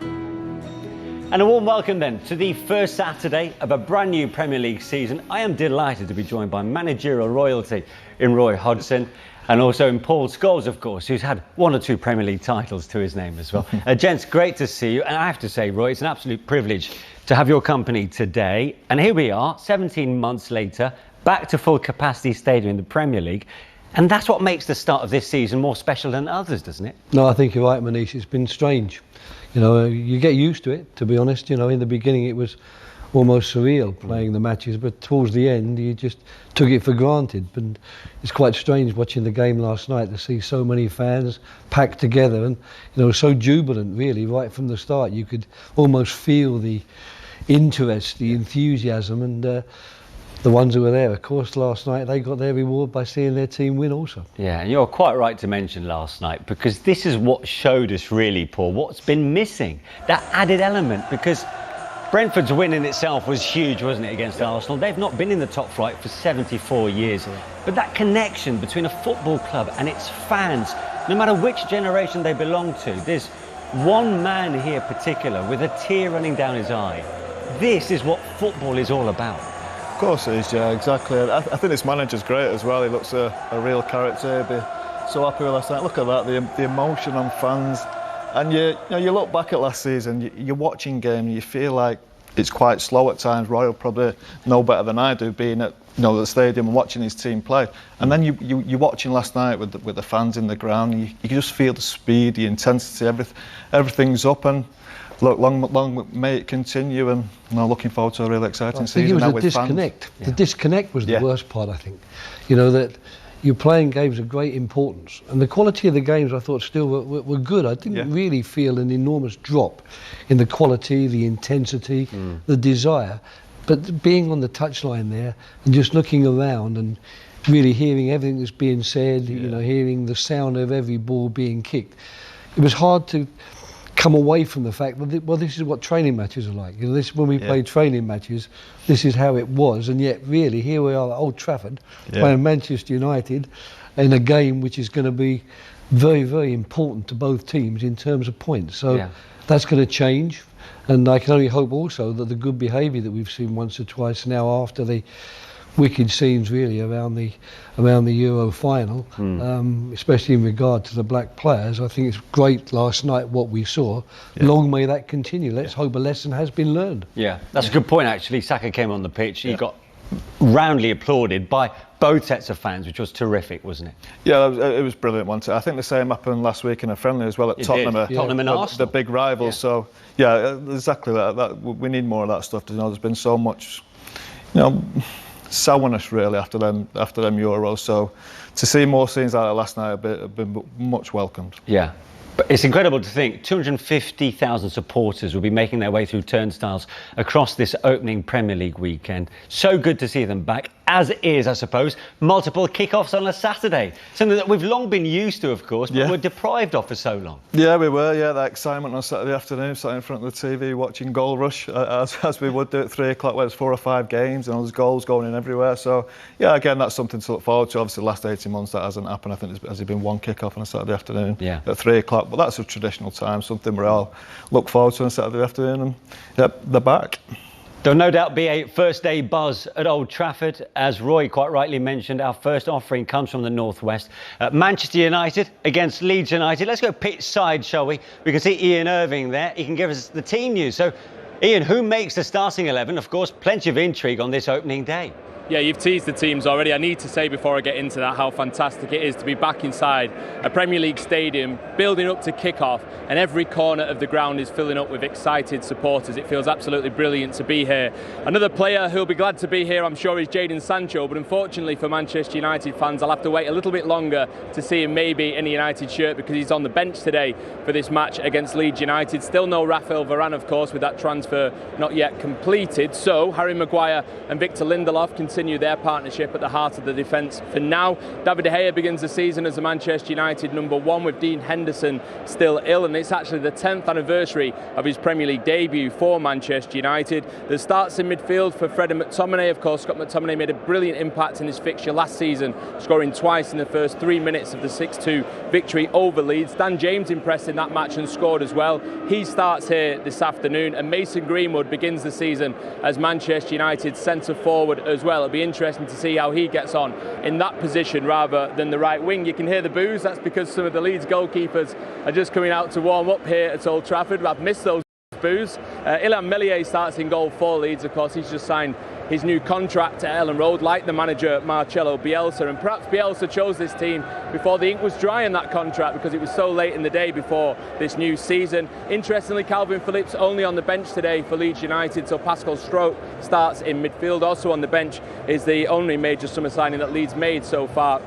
And a warm welcome then to the first Saturday of a brand new Premier League season. I am delighted to be joined by managerial royalty in Roy Hodgson. And also in Paul Scholes, of course, who's had 1 or 2 Premier League titles to his name as well. Gents, great to see you. And I have to say, Roy, it's an absolute privilege to have your company today. And here we are, 17 months later, back to full capacity stadium in the Premier League. And that's what makes the start of this season more special than others, doesn't it? No, I think you're right, Manish. It's been strange. You know, you get used to it, to be honest. You know, in the beginning it was almost surreal playing the matches, but towards the end you just took it for granted. But it's quite strange watching the game last night to see so many fans packed together and, you know, so jubilant really right from the start. You could almost feel the interest, the enthusiasm, and the ones who were there, of course, last night, they got their reward by seeing their team win also. Yeah, and you're quite right to mention last night, because this is what showed us really, Paul, what's been missing, that added element, because Brentford's win in itself was huge, wasn't it, against Arsenal? They've not been in the top flight for 74 years. But that connection between a football club and its fans, no matter which generation they belong to, there's one man here in particular with a tear running down his eye. This is what football is all about. Of course it is, yeah, exactly. I think this manager's great as well. He looks a real character. He'll be so happy with last night. Look at that, the emotion on fans. And you look back at last season, you're watching game, you feel like it's quite slow at times. Roy will probably know better than I do, being at the stadium and watching his team play. And then you're watching last night with the fans in the ground. You can just feel the speed, the intensity, everything's up. And look, long may it continue. And looking forward to a really exciting season now with fans. I think it was a disconnect. Yeah. The disconnect was the worst part, I think. You know, that you're playing games of great importance, and the quality of the games I thought still were good. I didn't really feel an enormous drop in the quality, the intensity, the desire. But being on the touchline there and just looking around and really hearing everything that's being said, you know, hearing the sound of every ball being kicked, it was hard to come away from the fact that, well, this is what training matches are like. You know, this when we played training matches, this is how it was, and yet really here we are at Old Trafford playing Manchester United in a game which is going to be very, very important to both teams in terms of points. So that's going to change, and I can only hope also that the good behaviour that we've seen once or twice now after the wicked scenes really around the Euro final, especially in regard to the black players. I think it's great last night what we saw. Long may that continue. Let's hope a lesson has been learned. Yeah, that's a good point actually. Saka came on the pitch, he got roundly applauded by both sets of fans, which was terrific, wasn't it? Yeah, it was brilliant, wasn't it? I think the same happened last week in a friendly as well at Tottenham. Tottenham and Arsenal. The big rivals. So, yeah, exactly that. We need more of that stuff. There's been so much, sourness really after them Euros. So, to see more scenes like that last night have been much welcomed. Yeah. But it's incredible to think 250,000 supporters will be making their way through turnstiles across this opening Premier League weekend. So good to see them back, as is, I suppose, multiple kickoffs on a Saturday. Something that we've long been used to, of course, but we're deprived of for so long. Yeah, we were, that excitement on Saturday afternoon, sat in front of the TV watching Goal Rush, as we would do at 3 o'clock, where there's 4 or 5 games and there's goals going in everywhere. So, yeah, again, that's something to look forward to. Obviously, the last 18 months that hasn't happened. I think there's been one kickoff on a Saturday afternoon at 3 o'clock. But that's a traditional time, something we all look forward to on Saturday afternoon, and they're back. There'll no doubt be a first day buzz at Old Trafford. As Roy quite rightly mentioned, our first offering comes from the Northwest. Manchester United against Leeds United. Let's go pitch side, shall we? We can see Ian Irving there. He can give us the team news. So, Ian, who makes the starting 11? Of course, plenty of intrigue on this opening day. Yeah, you've teased the teams already. I need to say before I get into that how fantastic it is to be back inside a Premier League stadium, building up to kick-off, and every corner of the ground is filling up with excited supporters. It feels absolutely brilliant to be here. Another player who'll be glad to be here, I'm sure, is Jadon Sancho, but unfortunately for Manchester United fans, I'll have to wait a little bit longer to see him maybe in a United shirt because he's on the bench today for this match against Leeds United. Still no Rafael Varane, of course, with that transfer not yet completed. So Harry Maguire and Victor Lindelof continue their partnership at the heart of the defence for now. David De Gea begins the season as the Manchester United #1 with Dean Henderson still ill, and it's actually the 10th anniversary of his Premier League debut for Manchester United. The starts in midfield for Fred and McTominay. Of course, Scott McTominay made a brilliant impact in his fixture last season, scoring twice in the first 3 minutes of the 6-2 victory over Leeds. Dan James impressed in that match and scored as well. He starts here this afternoon, and Mason Greenwood begins the season as Manchester United's centre forward as well. It'll be interesting to see how he gets on in that position rather than the right wing. You can hear the boos. That's because some of the Leeds goalkeepers are just coming out to warm up here at Old Trafford. I've missed those boos. Ilhan Meslier starts in goal for Leeds. Of course, he's just signed his new contract at Ellen Road, like the manager Marcelo Bielsa, and perhaps Bielsa chose this team before the ink was dry in that contract because it was so late in the day before this new season. Interestingly, Calvin Phillips only on the bench today for Leeds United, so Pascal Stroke starts in midfield. Also on the bench is the only major summer signing that Leeds made so far,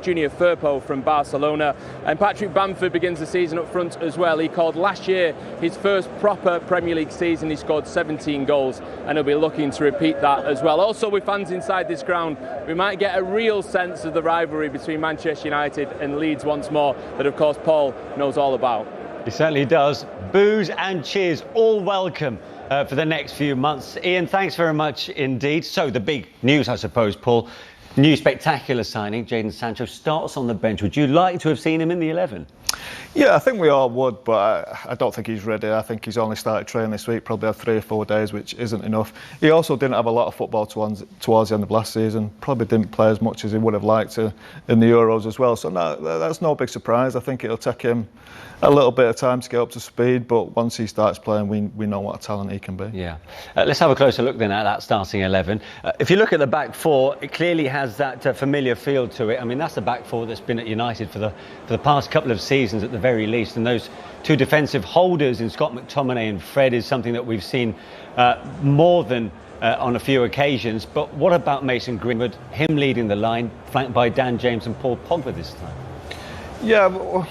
Junior Firpo from Barcelona, and Patrick Bamford begins the season up front as well. He called last year his first proper Premier League season. He scored 17 goals and he'll be looking to repeat that as well. Also, with fans inside this ground, we might get a real sense of the rivalry between Manchester United and Leeds once more, that of course Paul knows all about. He certainly does. Boos and cheers, all welcome for the next few months. Ian, thanks very much indeed. So the big news, I suppose, Paul, new spectacular signing, Jadon Sancho starts on the bench. Would you like to have seen him in the 11? Yeah, I think we all would, but I don't think he's ready. I think he's only started training this week, probably had 3 or 4 days, which isn't enough. He also didn't have a lot of football towards the end of last season, probably didn't play as much as he would have liked to in the Euros as well. So no, that's no big surprise. I think it'll take him a little bit of time to get up to speed, but once he starts playing, we know what a talent he can be. Yeah. Let's have a closer look then at that starting 11. If you look at the back four, it clearly has that familiar feel to it. I mean, that's the back four that's been at United for the past couple of seasons at the very least, and those two defensive holders in Scott McTominay and Fred is something that we've seen more than on a few occasions. But what about Mason Greenwood, him leading the line, flanked by Dan James and Paul Pogba this time? Yeah, well,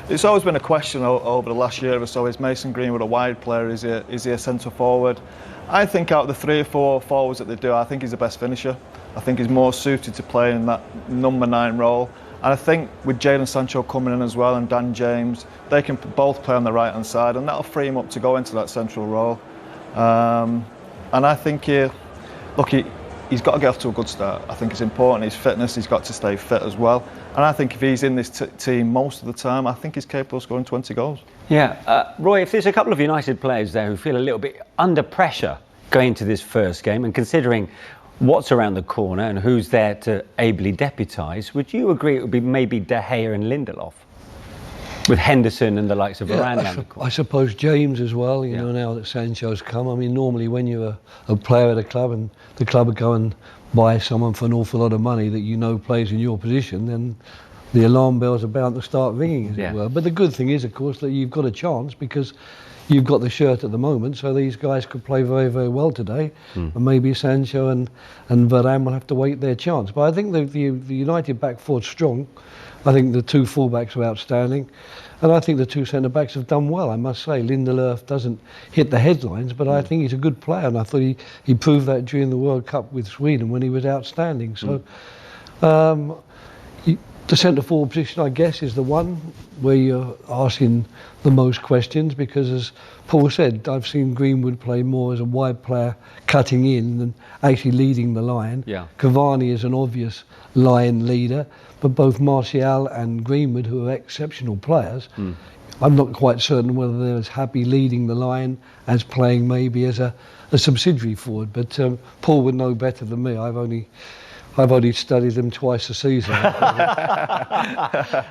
it's always been a question over the last year or so. Is Mason Greenwood a wide player? Is he a centre forward? I think out of the 3 or 4 forwards that they do, I think he's the best finisher. I think he's more suited to play in that number 9 role. And I think with Jadon Sancho coming in as well and Dan James, they can both play on the right-hand side, and that'll free him up to go into that central role. And I think he's got to get off to a good start. I think it's important, his fitness, he's got to stay fit as well. And I think if he's in this team most of the time, I think he's capable of scoring 20 goals. Yeah, Roy, if there's a couple of United players there who feel a little bit under pressure going into this first game, and considering what's around the corner and who's there to ably deputise, would you agree it would be maybe De Gea and Lindelof? With Henderson and the likes of Varane. I suppose James as well, you know, now that Sancho's come. I mean, normally when you're a player at a club and the club would go and buy someone for an awful lot of money that you know plays in your position, then the alarm bells are bound to start ringing, as it were. But the good thing is, of course, that you've got a chance because you've got the shirt at the moment, so these guys could play very, very well today. And maybe Sancho and Varane will have to wait their chance. But I think the United back four's strong. I think the two fullbacks are outstanding. And I think the two centre-backs have done well, I must say. Lindelöf doesn't hit the headlines, but I think he's a good player. And I thought he proved that during the World Cup with Sweden when he was outstanding. So the centre-forward position, I guess, is the one where you're asking the most questions because, as Paul said, I've seen Greenwood play more as a wide player cutting in than actually leading the line. Cavani is an obvious line leader, but both Martial and Greenwood, who are exceptional players, I'm not quite certain whether they're as happy leading the line as playing maybe as a subsidiary forward. But Paul would know better than me. I've only studied them twice a season.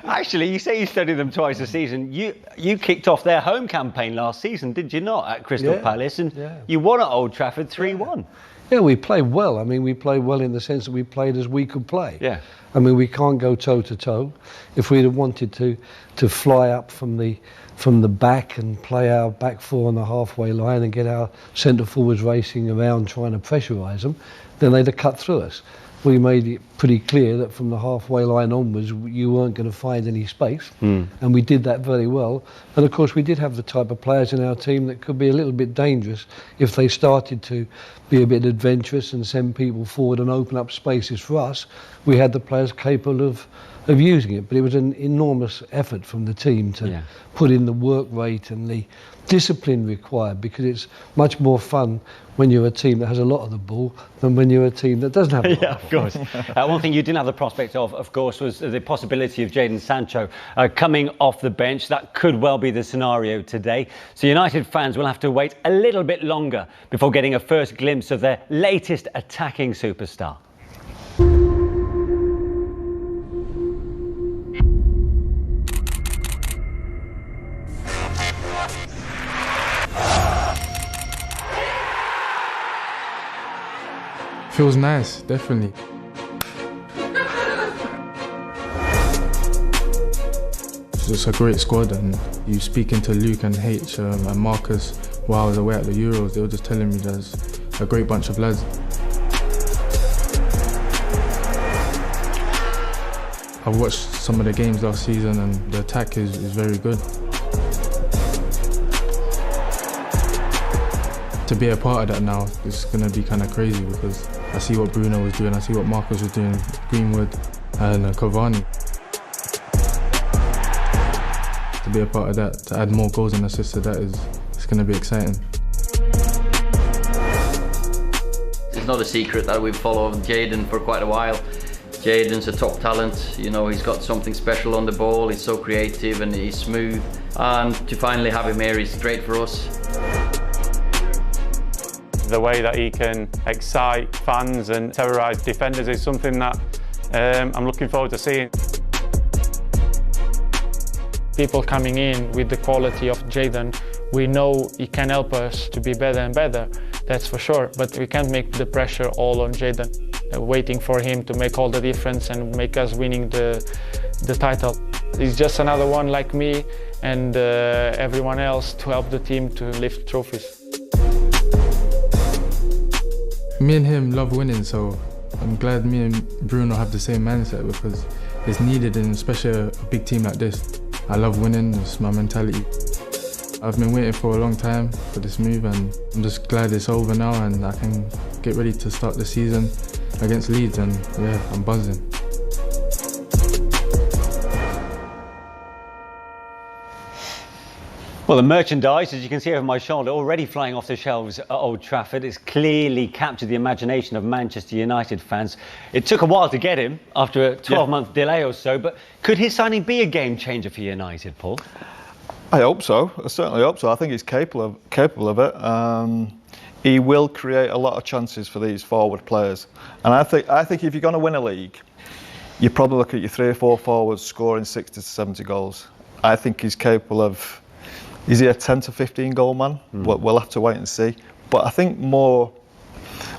Actually, you say you studied them twice a season. You kicked off their home campaign last season, did you not, at Crystal Palace? And you won at Old Trafford 3-1. Yeah, we played well. I mean, we played well in the sense that we played as we could play. I mean, we can't go toe-to-toe. If we'd have wanted to fly up from the back and play our back four on the halfway line and get our centre-forwards racing around trying to pressurise them, then they'd have cut through us. We made it pretty clear that from the halfway line onwards you weren't going to find any space, and we did that very well. And of course we did have the type of players in our team that could be a little bit dangerous if they started to be a bit adventurous and send people forward and open up spaces for us. We had the players capable of using it, but it was an enormous effort from the team to put in the work rate and the discipline required, because it's much more fun when you're a team that has a lot of the ball than when you're a team that doesn't have a lot of course. One thing you didn't have the prospect of course, was the possibility of Jadon Sancho coming off the bench. That could well be the scenario today. So United fans will have to wait a little bit longer before getting a first glimpse of their latest attacking superstar. Feels nice, definitely. It's just a great squad, and you speaking to Luke and H and Marcus while I was away at the Euros, they were just telling me there's a great bunch of lads. I've watched some of the games last season and the attack is very good. To be a part of that now, it's going to be kind of crazy because I see what Bruno was doing, I see what Marcus was doing, Greenwood and Cavani. To be a part of that, to add more goals and assists to that, it's going to be exciting. It's not a secret that we've followed Jadon for quite a while. Jadon's a top talent, you know, he's got something special on the ball, he's so creative and he's smooth. And to finally have him here is great for us. The way that he can excite fans and terrorise defenders is something that I'm looking forward to seeing. People coming in with the quality of Jadon, we know he can help us to be better and better, that's for sure. But we can't make the pressure all on Jadon, waiting for him to make all the difference and make us winning the title. He's just another one like me and everyone else to help the team to lift trophies. Me and him love winning, so I'm glad me and Bruno have the same mindset because it's needed, in especially a big team like this. I love winning, it's my mentality. I've been waiting for a long time for this move and I'm just glad it's over now and I can get ready to start the season against Leeds, and yeah, I'm buzzing. Well, the merchandise, as you can see over my shoulder, already flying off the shelves at Old Trafford, has clearly captured the imagination of Manchester United fans. It took a while to get him, after a 12-month delay or so, but could his signing be a game changer for United, Paul? I hope so. I certainly hope so. I think he's capable of it. He will create a lot of chances for these forward players. And I think if you're going to win a league, you probably look at your 3 or 4 forwards scoring 60 to 70 goals. I think he's capable of. Is he a 10 to 15 goal man? We'll have to wait and see. But I think more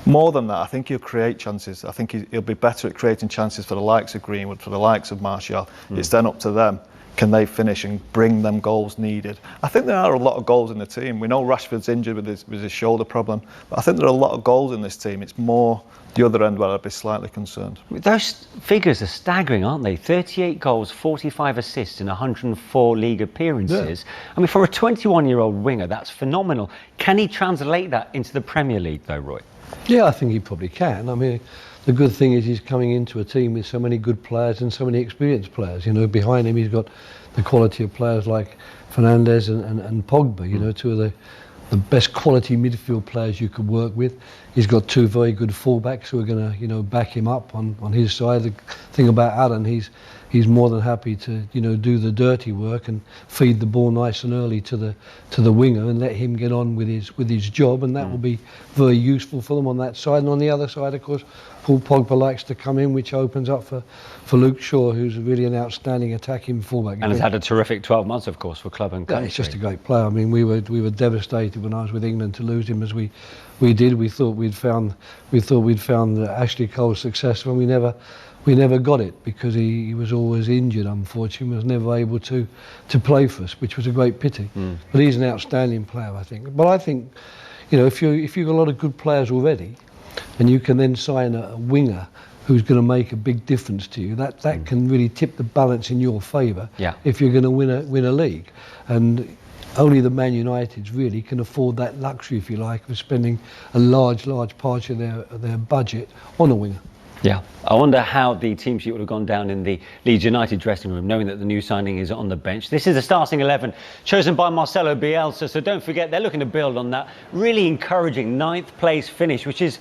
than that, I think he'll create chances. I think he'll be better at creating chances for the likes of Greenwood, for the likes of Martial. It's then up to them. Can they finish and bring them goals needed? I think there are a lot of goals in the team. We know Rashford's injured with his shoulder problem, but I think there are a lot of goals in this team. It's more the other end where I'd be slightly concerned. Those figures are staggering, aren't they? 38 goals, 45 assists in 104 league appearances. Yeah. I mean, for a 21-year-old winger, that's phenomenal. Can he translate that into the Premier League, though, Roy? Yeah, I think he probably can. I mean, the good thing is he's coming into a team with so many good players and so many experienced players. You know, behind him he's got the quality of players like Fernandes and Pogba, you know, two of the best quality midfield players you could work with. He's got two very good fullbacks who are going to, you know, back him up on his side. The thing about Alan, he's more than happy to, you know, do the dirty work and feed the ball nice and early to the winger and let him get on with his job, and that will be very useful for them on that side. And on the other side, of course, Paul Pogba likes to come in, which opens up for Luke Shaw, who's really an outstanding attacking fullback. And has had a terrific 12 months, of course, for club and country. Yeah, he's just a great player. I mean, we were devastated when I was with England to lose him as we did. We thought we'd found Ashley Cole successful, and we never got it because he was always injured, unfortunately, was never able to play for us, which was a great pity. But he's an outstanding player, I think. But I think, you know, if you've got a lot of good players already, and you can then sign a winger who's going to make a big difference to you, that can really tip the balance in your favour if you're going to win a league. And only the Man Uniteds really can afford that luxury, if you like, of spending a large part of their budget on a winger. Yeah, I wonder how the team sheet would have gone down in the Leeds United dressing room, knowing that the new signing is on the bench. This is the starting 11 chosen by Marcelo Bielsa, so don't forget they're looking to build on that really encouraging 9th place finish, which is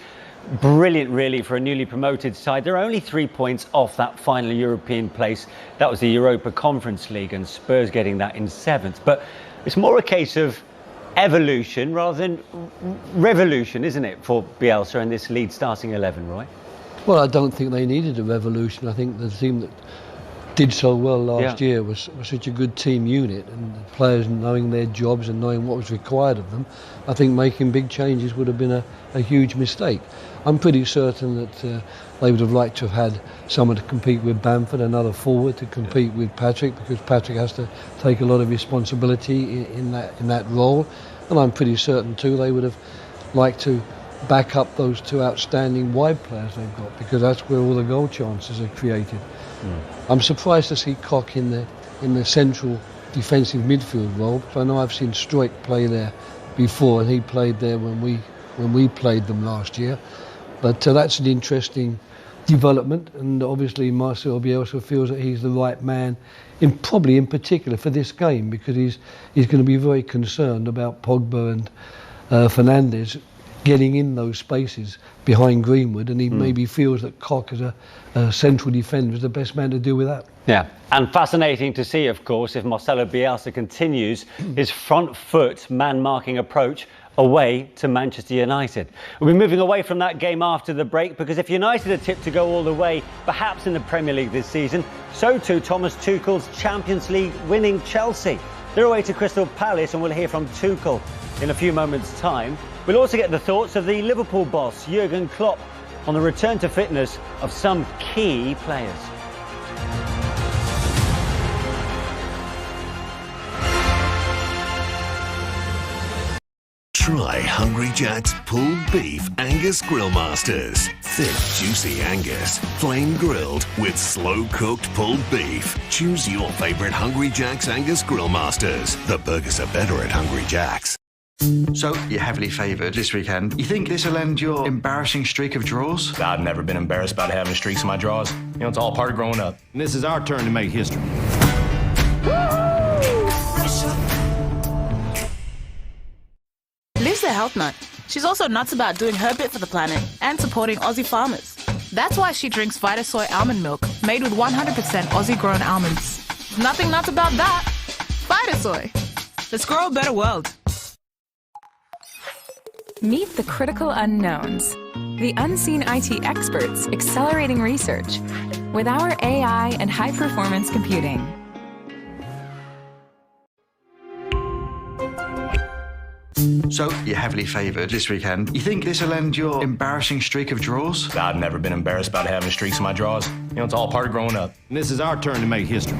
brilliant really for a newly promoted side. They're only 3 points off that final European place. That was the Europa Conference League, and Spurs getting that in 7th. But it's more a case of evolution rather than revolution, isn't it, for Bielsa and this Leeds starting 11, Roy? Well, I don't think they needed a revolution. I think the team that did so well last year was such a good team unit, and the players knowing their jobs and knowing what was required of them. I think making big changes would have been a huge mistake. I'm pretty certain that they would have liked to have had someone to compete with Bamford, another forward to compete with Patrick, because Patrick has to take a lot of responsibility in that role. And I'm pretty certain too they would have liked to back up those two outstanding wide players they've got, because that's where all the goal chances are created. I'm surprised to see Koch in the central defensive midfield role, because I know I've seen Struijk play there before, and he played there when we played them last year. But that's an interesting development, and obviously Marcelo Bielsa feels that he's the right man, probably in particular for this game, because he's going to be very concerned about Pogba and Fernandes getting in those spaces behind Greenwood, and he maybe feels that Koch as a central defender is the best man to deal with that. Yeah, and fascinating to see, of course, if Marcelo Bielsa continues his front foot man-marking approach away to Manchester United. We'll be moving away from that game after the break, because if United are tipped to go all the way, perhaps in the Premier League this season, so too Thomas Tuchel's Champions League winning Chelsea. They're away to Crystal Palace, and we'll hear from Tuchel in a few moments' time. We'll also get the thoughts of the Liverpool boss, Jurgen Klopp, on the return to fitness of some key players. Try Hungry Jack's pulled beef Angus Grill Masters. Thick, juicy Angus, flame grilled with slow-cooked pulled beef. Choose your favourite Hungry Jack's Angus Grill Masters. The burgers are better at Hungry Jack's. So, you're heavily favoured this weekend. You think this will end your embarrassing streak of draws? I've never been embarrassed about having streaks in my draws. You know, it's all part of growing up. And this is our turn to make history. Liv's a health nut. She's also nuts about doing her bit for the planet and supporting Aussie farmers. That's why she drinks Vita Soy almond milk, made with 100% Aussie-grown almonds. There's nothing nuts about that. Vita Soy. Let's grow a better world. Meet the critical unknowns, the unseen IT experts accelerating research with our AI and high-performance computing. So, you're heavily favoured this weekend. You think this will end your embarrassing streak of draws? I've never been embarrassed about having streaks in my draws. You know, it's all part of growing up. And this is our turn to make history.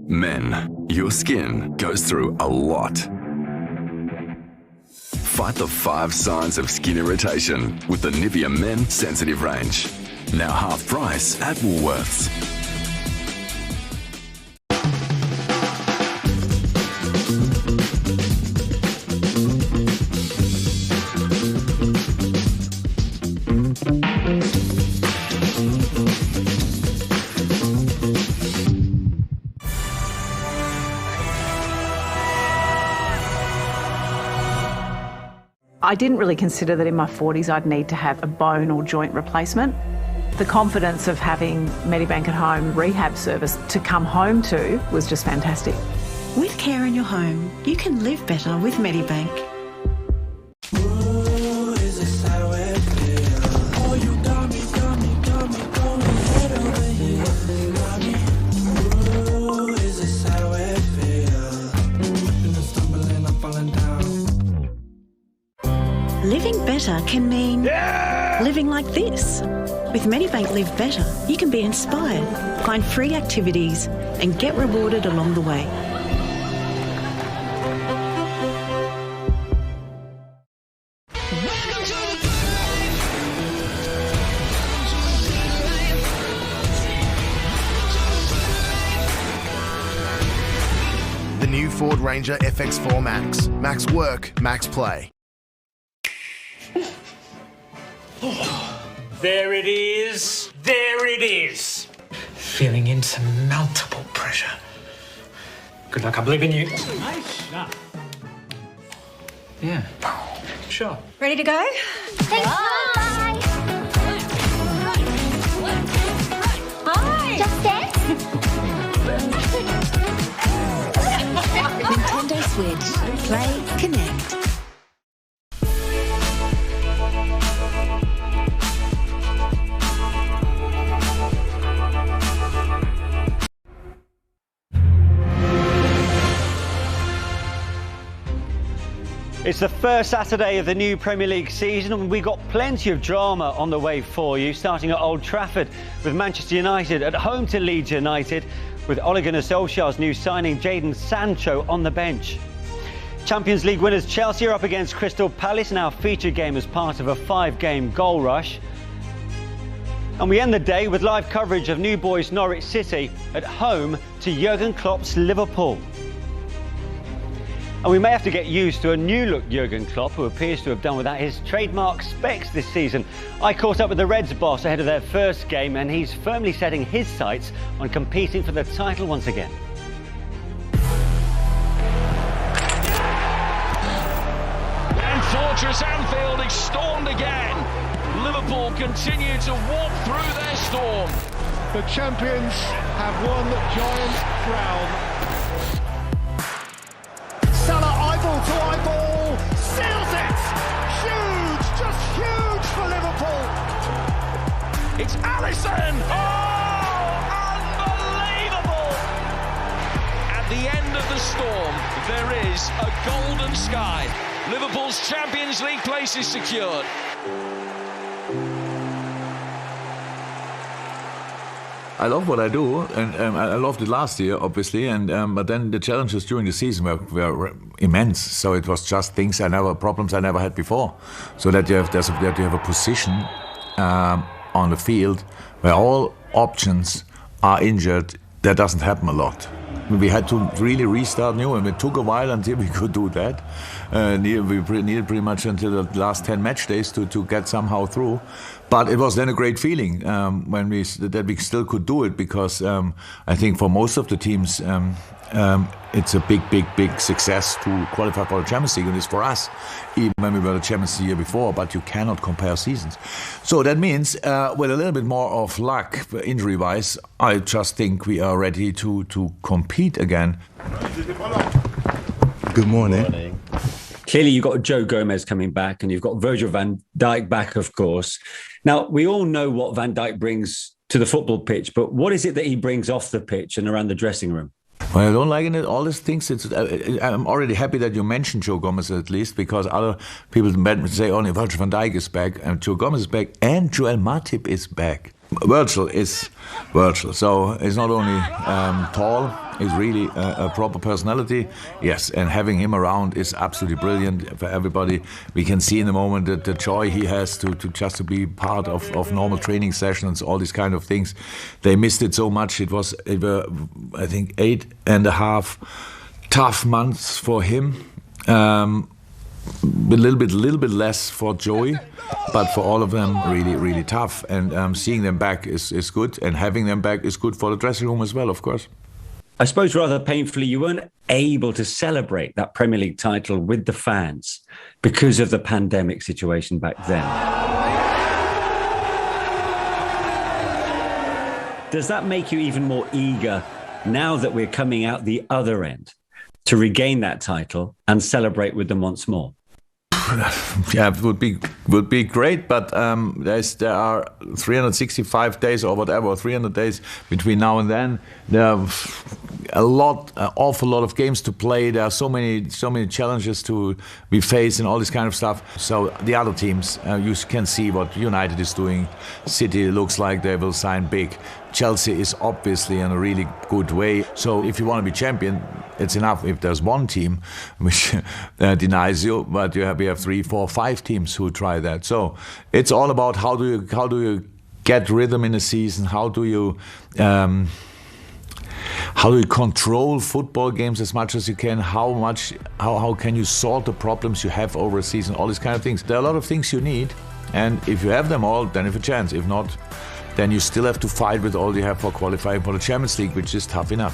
Men, your skin goes through a lot. Fight the 5 signs of skin irritation with the Nivea Men Sensitive range. Now half price at Woolworths. I didn't really consider that in my 40s I'd need to have a bone or joint replacement. The confidence of having Medibank at Home rehab service to come home to was just fantastic. With care in your home, you can live better with Medibank. Living better can mean living like this. With Medibank Live Better, you can be inspired, find free activities and get rewarded along the way. The new Ford Ranger FX4 Max. Max work, max play. There it is. There it is. Feeling insurmountable pressure. Good luck, I believe in you. Nice shot. Yeah. Sure. Ready to go? Thanks. Bye. Bye. Just dance. Nintendo Switch. Play, connect. It's the first Saturday of the new Premier League season and we've got plenty of drama on the way for you, starting at Old Trafford with Manchester United at home to Leeds United with Ole Gunnar Solskjaer's new signing Jadon Sancho on the bench. Champions League winners Chelsea are up against Crystal Palace in our feature game as part of a 5-game goal rush. And we end the day with live coverage of New Boys Norwich City at home to Jurgen Klopp's Liverpool. And we may have to get used to a new-look Jurgen Klopp, who appears to have done without his trademark specs this season. I caught up with the Reds boss ahead of their first game, and he's firmly setting his sights on competing for the title once again. And Fortress Anfield is stormed again. Liverpool continue to walk through their storm. The champions have won the giant crown. Eyeball to eyeball, seals it! Huge, just huge for Liverpool! It's Alisson! Oh, unbelievable! At the end of the storm, there is a golden sky. Liverpool's Champions League place is secured. I love what I do, and I loved it last year, obviously. And but then the challenges during the season were immense. So it was just problems I never had before. So that you have a position on the field where all options are injured. That doesn't happen a lot. We had to really restart new, and it took a while until we could do that. We needed pretty much until the last 10 match days to get somehow through. But it was then a great feeling when we still could do it, because I think for most of the teams it's a big success to qualify for the Champions League, and it's for us, even when we were the champions the year before, but you cannot compare seasons. So that means with a little bit more of luck, injury-wise, I just think we are ready to compete again. Good morning. Clearly you've got Joe Gomez coming back, and you've got Virgil van Dijk back, of course. Now, we all know what Van Dijk brings to the football pitch, but what is it that he brings off the pitch and around the dressing room? Well, I don't like it. All these things. I'm already happy that you mentioned Joe Gomez at least, because other people say only Virgil van Dijk is back, and Joe Gomez is back, and Joel Matip is back. Virgil is Virgil, so he's not only tall, he's really a proper personality. Yes, and having him around is absolutely brilliant for everybody. We can see in the moment that the joy he has to just to be part of normal training sessions, all these kind of things. They missed it so much. It were, I think, 8.5 tough months for him. A little bit less for Joey, but for all of them, really tough. And seeing them back is good, and having them back is good for the dressing room as well, of course. I suppose rather painfully, you weren't able to celebrate that Premier League title with the fans because of the pandemic situation back then. Does that make you even more eager now that we're coming out the other end to regain that title and celebrate with them once more? Yeah, it would be great, but there are 365 days or whatever, 300 days between now and then. There are an awful lot of games to play. There are so many challenges to be faced and all this kind of stuff. So the other teams, you can see what United is doing. City looks like they will sign big. Chelsea is obviously in a really good way. So if you want to be champion, it's enough if there's one team which denies you, but we have 3, 4, 5 teams who try that. So it's all about how do you get rhythm in a season? How do you control football games as much as you can? How can you solve the problems you have over a season? All these kind of things. There are a lot of things you need, and if you have them all, then you have a chance. If not, then you still have to fight with all you have for qualifying for the Champions League, which is tough enough.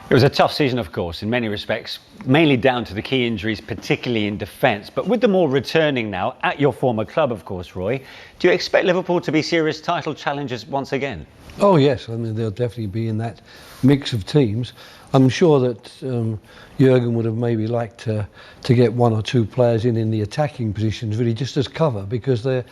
It was a tough season, of course, in many respects, mainly down to the key injuries, particularly in defence. But with them all returning now, at your former club, of course, Roy, do you expect Liverpool to be serious title challengers once again? Oh, yes. I mean, they'll definitely be in that mix of teams. I'm sure that Jurgen would have maybe liked to get 1 or 2 players in the attacking positions, really just as cover, because they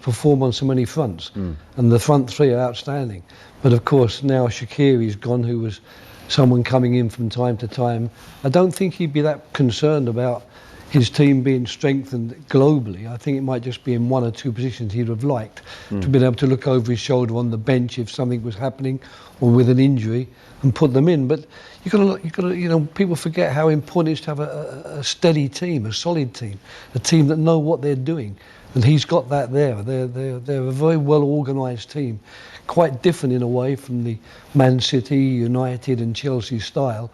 perform on so many fronts, and the front 3 are outstanding. But of course, now Shaqiri's gone, who was someone coming in from time to time. I don't think he'd be that concerned about his team being strengthened globally. I think it might just be in 1 or 2 positions he'd have liked to be able to look over his shoulder on the bench if something was happening or with an injury and put them in. But you know, people forget how important it is to have a steady team, a solid team, a team that know what they're doing. And he's got that there. They're a very well organised team, quite different in a way from the Man City, United and Chelsea style.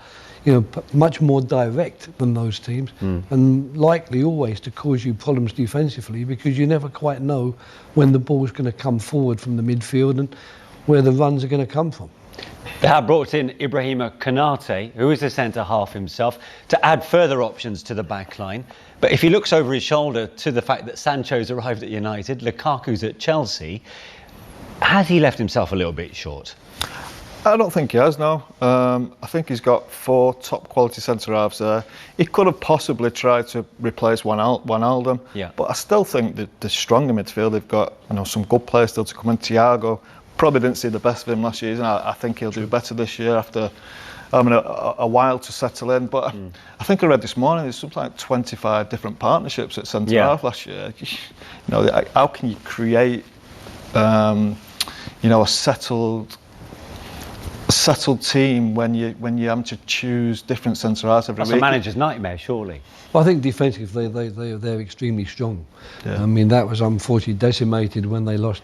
You know, much more direct than those teams, and likely always to cause you problems defensively, because you never quite know when the ball's going to come forward from the midfield and where the runs are going to come from. They have brought in Ibrahima Konate, who is a centre-half himself, to add further options to the back line. But if he looks over his shoulder to the fact that Sancho's arrived at United, Lukaku's at Chelsea, has he left himself a little bit short? I don't think he has, no. I think he's got 4 top quality centre-halves there. He could have possibly tried to replace Wijnaldum, but I still think that they're strong in midfield. They've got some good players still to come in. Thiago, probably didn't see the best of him last season. I think he'll do better this year after having a while to settle in. But I think I read this morning there's something like 25 different partnerships at centre-half last year. How can you create a settled team when you have to choose different centre-halves every week? That's a manager's nightmare, surely. Well, I think defensively they're extremely strong. I mean, that was unfortunately decimated when they lost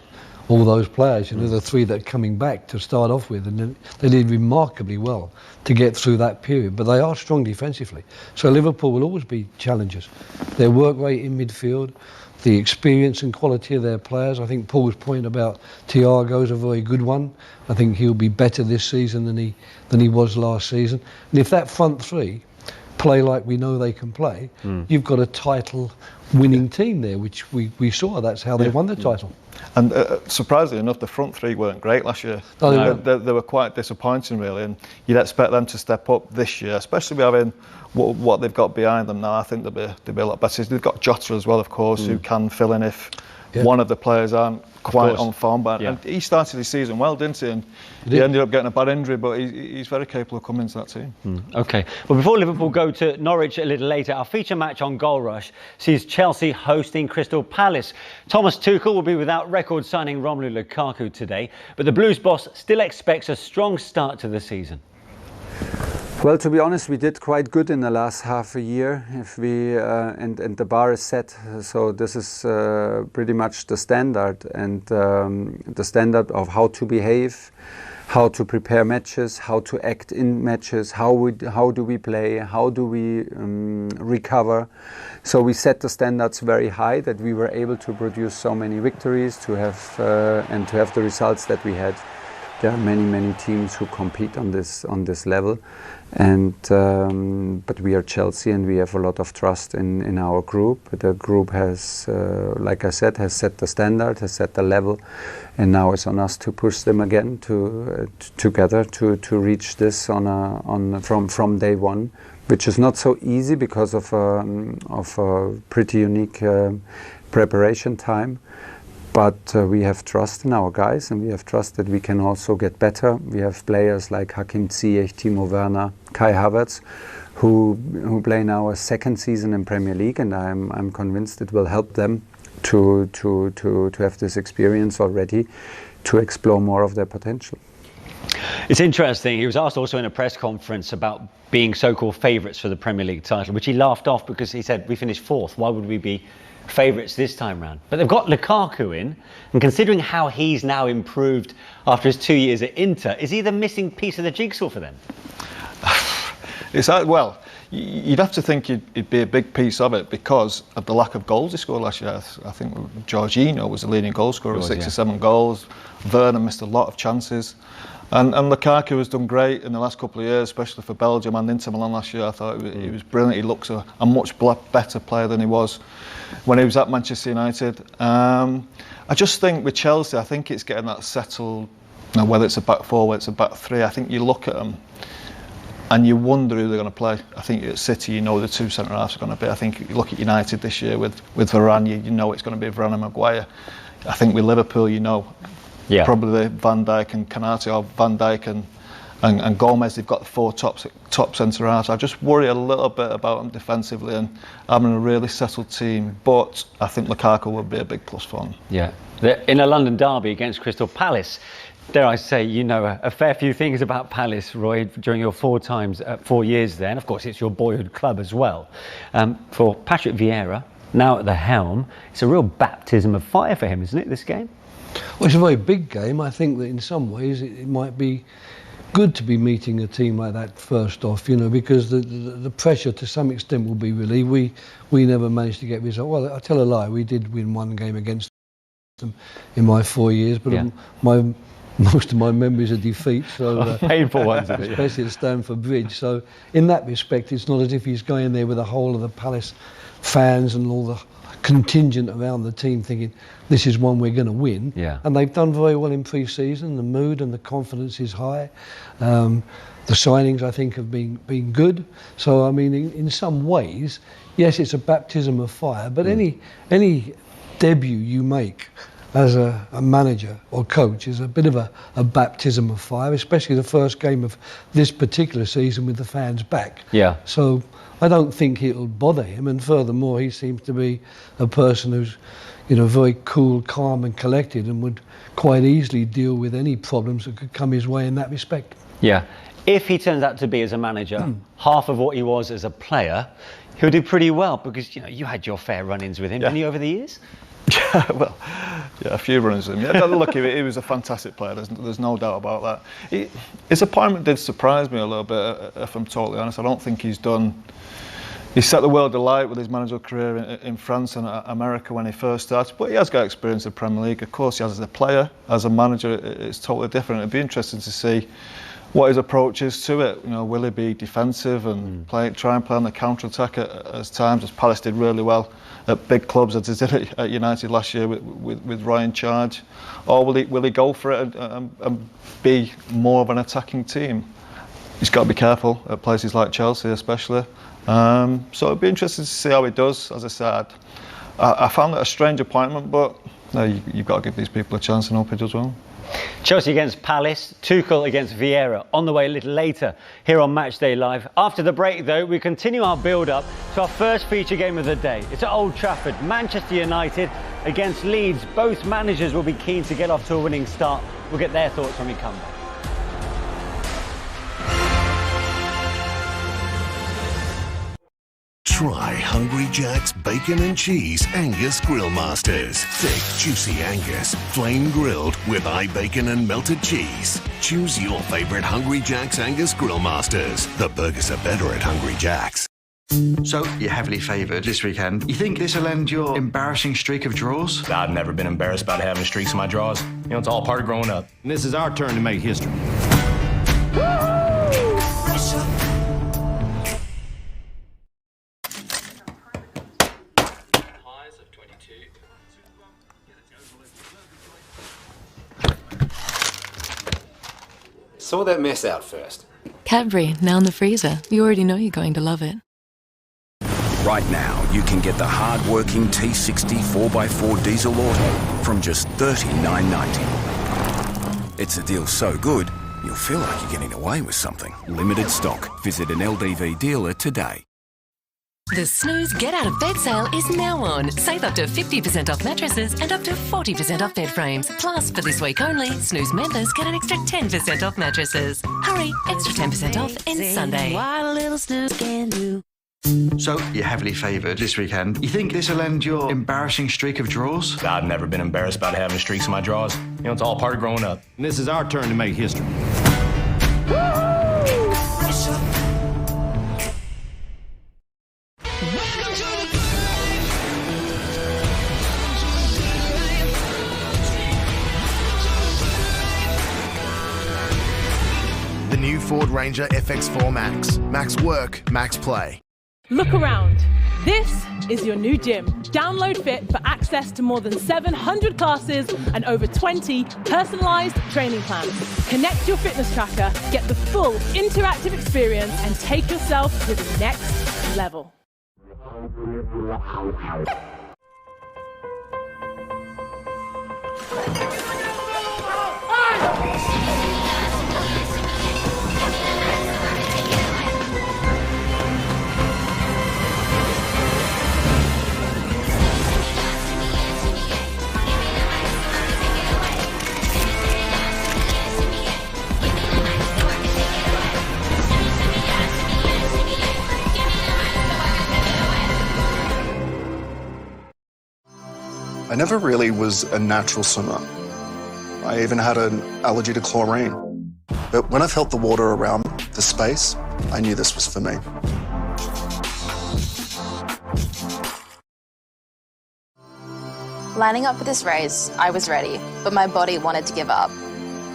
all those players. You know, the 3 that are coming back to start off with, and they did remarkably well to get through that period. But they are strong defensively, so Liverpool will always be challengers. Their work rate in midfield, the experience and quality of their players. I think Paul's point about Thiago is a very good one. I think he'll be better this season than he was last season. And if that front 3 play like we know they can play, you've got a title-winning team there, which we saw. That's how they won the title. And surprisingly enough, the front 3 weren't great last year. No. They were quite disappointing, really, and you'd expect them to step up this year, especially having what they've got behind them now. I think they'll be a lot better. They've got Jota as well, of course, who can fill in if one of the players aren't quite on form. But and he started his season well, didn't he? And he ended up getting a bad injury, but he's very capable of coming into that team. OK. Well, before Liverpool go to Norwich a little later, our feature match on Goal Rush sees Chelsea hosting Crystal Palace. Thomas Tuchel will be without record signing Romelu Lukaku today, but the Blues boss still expects a strong start to the season. Well, to be honest, we did quite good in the last half a year. If we and the bar is set, so this is pretty much the standard, and the standard of how to behave, how to prepare matches, how to act in matches, how do we play, how do we recover. So we set the standards very high that we were able to produce so many victories, to have the results that we had. There are many teams who compete on this level, and but we are Chelsea, and we have a lot of trust in our group. The group has, like I said, has set the standard, has set the level, and now it's on us to push them again together to reach this from day one, which is not so easy because of a pretty unique preparation time. But we have trust in our guys, and we have trust that we can also get better. We have players like Hakim Ziyech, Timo Werner, Kai Havertz, who play now a second season in Premier League, and I'm convinced it will help them to have this experience already, to explore more of their potential. It's interesting. He was asked also in a press conference about being so-called favourites for the Premier League title, which he laughed off because he said, we finished 4th. Why would we be favourites this time round? But they've got Lukaku in, and considering how he's now improved after his 2 years at Inter, is he the missing piece of the jigsaw for them? Well, you'd have to think he'd be a big piece of it because of the lack of goals he scored last year. I think Jorginho was the leading goal scorer with 6 or 7 goals. Werner missed a lot of chances. And Lukaku has done great in the last couple of years, especially for Belgium and Inter Milan last year. I thought he was brilliant. He looks a much better player than he was when he was at Manchester United. I just think with Chelsea, I think it's getting that settled, you know, whether it's a back 4, whether it's a back 3. I think you look at them and you wonder who they're going to play. I think at City, you know the 2 centre-halves are going to be. I think you look at United this year with Varane, you know it's going to be Varane and Maguire. I think with Liverpool, you know, probably Van Dijk and Konate, or Van Dijk and Gomez. They've got the 4 top centre-halves. I just worry a little bit about them defensively and having a really settled team. But I think Lukaku would be a big plus for them. Yeah, they're in a London derby against Crystal Palace. Dare I say, you know a fair few things about Palace, Roy, during your 4 years there. And of course, it's your boyhood club as well. For Patrick Vieira, now at the helm, it's a real baptism of fire for him, isn't it, this game? Well, it's a very big game. I think that in some ways it might be good to be meeting a team like that first off, you know, because the pressure to some extent will be relieved. We never managed to get results. Well, I tell a lie, we did win 1 game against them in my 4 years, but most of my memories are defeats. So, painful ones, especially at Stamford Bridge. So in that respect, it's not as if he's going there with the whole of the Palace fans and all the contingent around the team thinking this is one we're going to win. And they've done very well in pre-season. The mood and the confidence is high. The signings, I think, have been good. So I mean, in some ways, yes, it's a baptism of fire, but any debut you make as a manager or coach is a bit of a baptism of fire, especially the first game of this particular season with the fans back. So I don't think it'll bother him, and furthermore, he seems to be a person who's, you know, very cool, calm and collected, and would quite easily deal with any problems that could come his way in that respect. Yeah. If he turns out to be, as a manager, half of what he was as a player, he'll do pretty well, because, you know, you had your fair run-ins with him, didn't you, over the years? Well, yeah, a few runs in. Yeah, look, he was a fantastic player. There's no doubt about that. His appointment did surprise me a little bit, if I'm totally honest. I don't think he's set the world alight with his managerial career in France and America when he first started, but he has got experience in the Premier League. Of course, he has as a player, as a manager, it's totally different. It'd be interesting to see what his approach is to it. You know, will he be defensive and try and play on the counter-attack at times, as Palace did really well at big clubs, as he did at United last year with Roy in charge, or will he go for it and be more of an attacking team? He's got to be careful at places like Chelsea, especially. So it'd be interesting to see how he does. As I said, I found it a strange appointment, but no, you've got to give these people a chance and hope he does well. Chelsea against Palace, Tuchel against Vieira on the way a little later here on Matchday Live. After the break though, we continue our build-up to our first feature game of the day. It's at Old Trafford, Manchester United against Leeds. Both managers will be keen to get off to a winning start. We'll get their thoughts when we come back. Try Hungry Jack's Bacon and Cheese Angus Grill Masters. Thick, juicy Angus, flame grilled with iBacon and melted cheese. Choose your favourite Hungry Jack's Angus Grill Masters. The burgers are better at Hungry Jack's. So, you're heavily favoured this weekend. You think this will end your embarrassing streak of draws? I've never been embarrassed about having streaks in my draws. You know, it's all part of growing up. And this is our turn to make history. Sort that mess out first. Cadbury, now in the freezer. You already know you're going to love it. Right now, you can get the hard-working T60 4x4 diesel auto from just $39.90. It's a deal so good, you'll feel like you're getting away with something. Limited stock. Visit an LDV dealer today. The Snooze Get Out of Bed sale is now on. Save up to 50% off mattresses and up to 40% off bed frames. Plus, for this week only, Snooze members get an extra 10% off mattresses. Hurry, extra 10% off ends Sunday. What a little snooze can do. So, you're heavily favoured this weekend. You think this will end your embarrassing streak of draws? I've never been embarrassed about having streaks in my draws. You know, it's all part of growing up. And this is our turn to make history. The new Ford Ranger FX4 Max. Max work, max play. Look around. This is your new gym. Download Fit for access to more than 700 classes and over 20 personalized training plans. Connect your fitness tracker, get the full interactive experience, and take yourself to the next level. I never really was a natural swimmer. I even had an allergy to chlorine. But when I felt the water around the space, I knew this was for me. Lining up for this race, I was ready, but my body wanted to give up.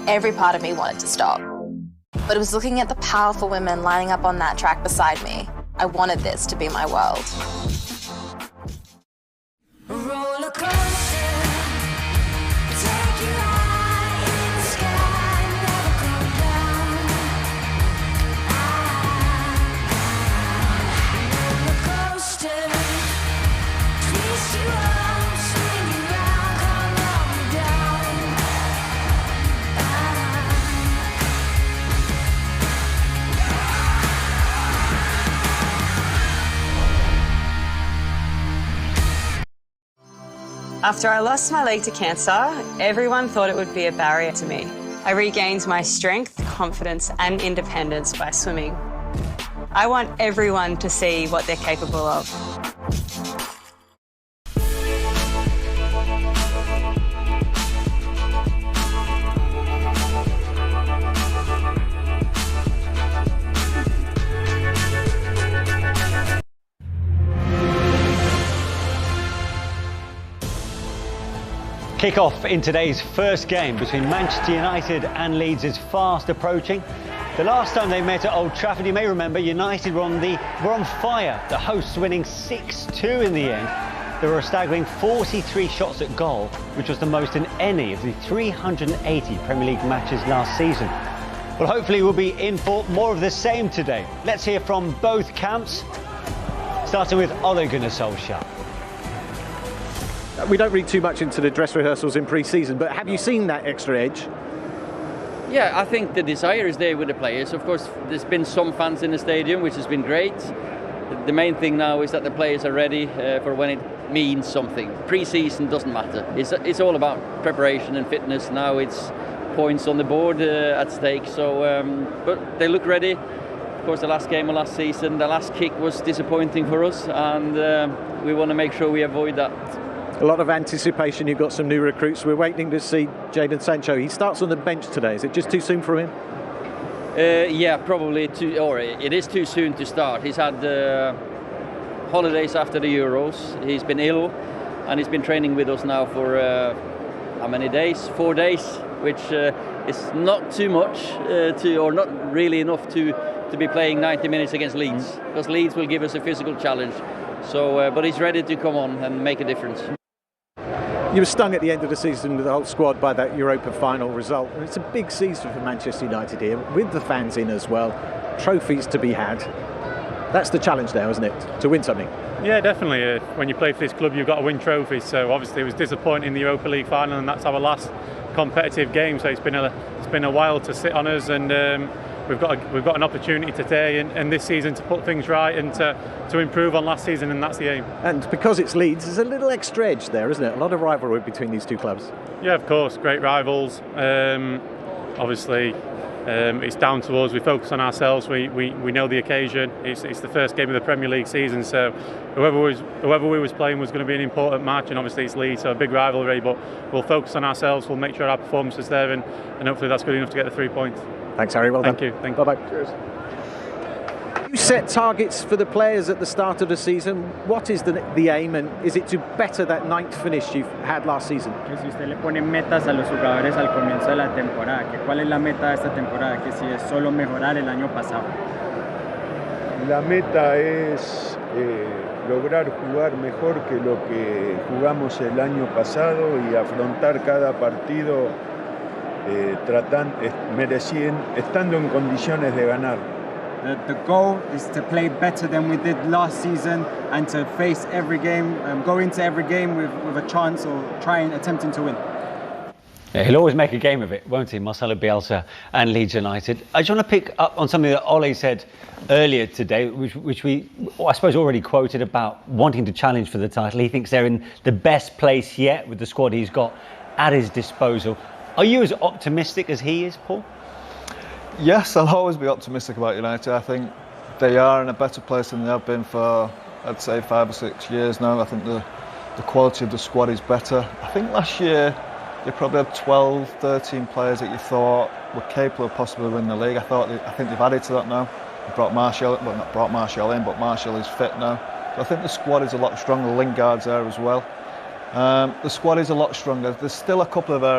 Every part of me wanted to stop. But it was looking at the powerful women lining up on that track beside me. I wanted this to be my world. Roller coaster, take you high in the sky, never come down. Roller coaster, twist you up, swing you round, come knock me down. After I lost my leg to cancer, everyone thought it would be a barrier to me. I regained my strength, confidence, and independence by swimming. I want everyone to see what they're capable of. Kick-off in today's first game between Manchester United and Leeds is fast approaching. The last time they met at Old Trafford, you may remember, United were on fire. The hosts winning 6-2 in the end. There were a staggering 43 shots at goal, which was the most in any of the 380 Premier League matches last season. Well, hopefully we'll be in for more of the same today. Let's hear from both camps, starting with Ole Gunnar Solskjaer. We don't read too much into the dress rehearsals in pre-season, but have you seen that extra edge? Yeah, I think the desire is there with the players. Of course, there's been some fans in the stadium, which has been great. The main thing now is that the players are ready for when it means something. Pre-season doesn't matter. It's all about preparation and fitness. Now it's points on the board at stake. So, but they look ready. Of course, the last game of last season, the last kick was disappointing for us, and we want to make sure we avoid that. A lot of anticipation. You've got some new recruits. We're waiting to see Jadon Sancho. He starts on the bench today. Is it just too soon for him? Yeah, probably it is too soon to start. He's had holidays after the Euros. He's been ill, and he's been training with us now for how many days? 4 days, which is not too much or not really enough to be playing 90 minutes against Leeds, because Leeds will give us a physical challenge. So, but he's ready to come on and make a difference. You were stung at the end of the season with the whole squad by that Europa final result. And it's a big season for Manchester United here, with the fans in as well. Trophies to be had. That's the challenge now, isn't it? To win something. Yeah, definitely. When you play for this club, you've got to win trophies. So obviously it was disappointing in the Europa League final, and that's our last competitive game. So it's been a while to sit on us, and we've got an opportunity today and this season to put things right and to improve on last season, and that's the aim. And because it's Leeds, there's a little extra edge there, isn't it? A lot of rivalry between these two clubs. Yeah, of course, great rivals. Obviously, it's down to us. We focus on ourselves. We know the occasion. It's the first game of the Premier League season, so whoever we was playing was going to be an important match, and obviously it's Leeds, so a big rivalry. But we'll focus on ourselves. We'll make sure our performance is there, and hopefully that's good enough to get the 3 points. Thanks, Harry. Well done. Thank you. Thank you. Bye-bye. Cheers. You set targets for the players at the start of the season. What is the aim, and is it to better that 9th finish you've had last season? Que si usted le pone metas a los jugadores al comienzo de la temporada, que cuál es la meta de esta temporada, que si es solo mejorar el año pasado. La meta es lograr jugar mejor que lo que jugamos el año pasado y afrontar cada partido estando en condiciones de ganar. The goal is to play better than we did last season and to face every game, go into every game with a chance or attempting to win. Yeah, he'll always make a game of it, won't he, Marcelo Bielsa and Leeds United. I just want to pick up on something that Ole said earlier today, which we, I suppose, already quoted about wanting to challenge for the title. He thinks they're in the best place yet with the squad he's got at his disposal. Are you as optimistic as he is, Paul? Yes, I'll always be optimistic about United. I think they are in a better place than they have been for, I'd say, 5 or 6 years now. I think the quality of the squad is better. I think last year they probably had 12, 13 players that you thought were capable of possibly winning the league. I think they've added to that now. They brought Martial, well, not brought Martial in, but Martial is fit now. So I think the squad is a lot stronger. Lingard's there as well. The squad is a lot stronger. There's still a couple of areas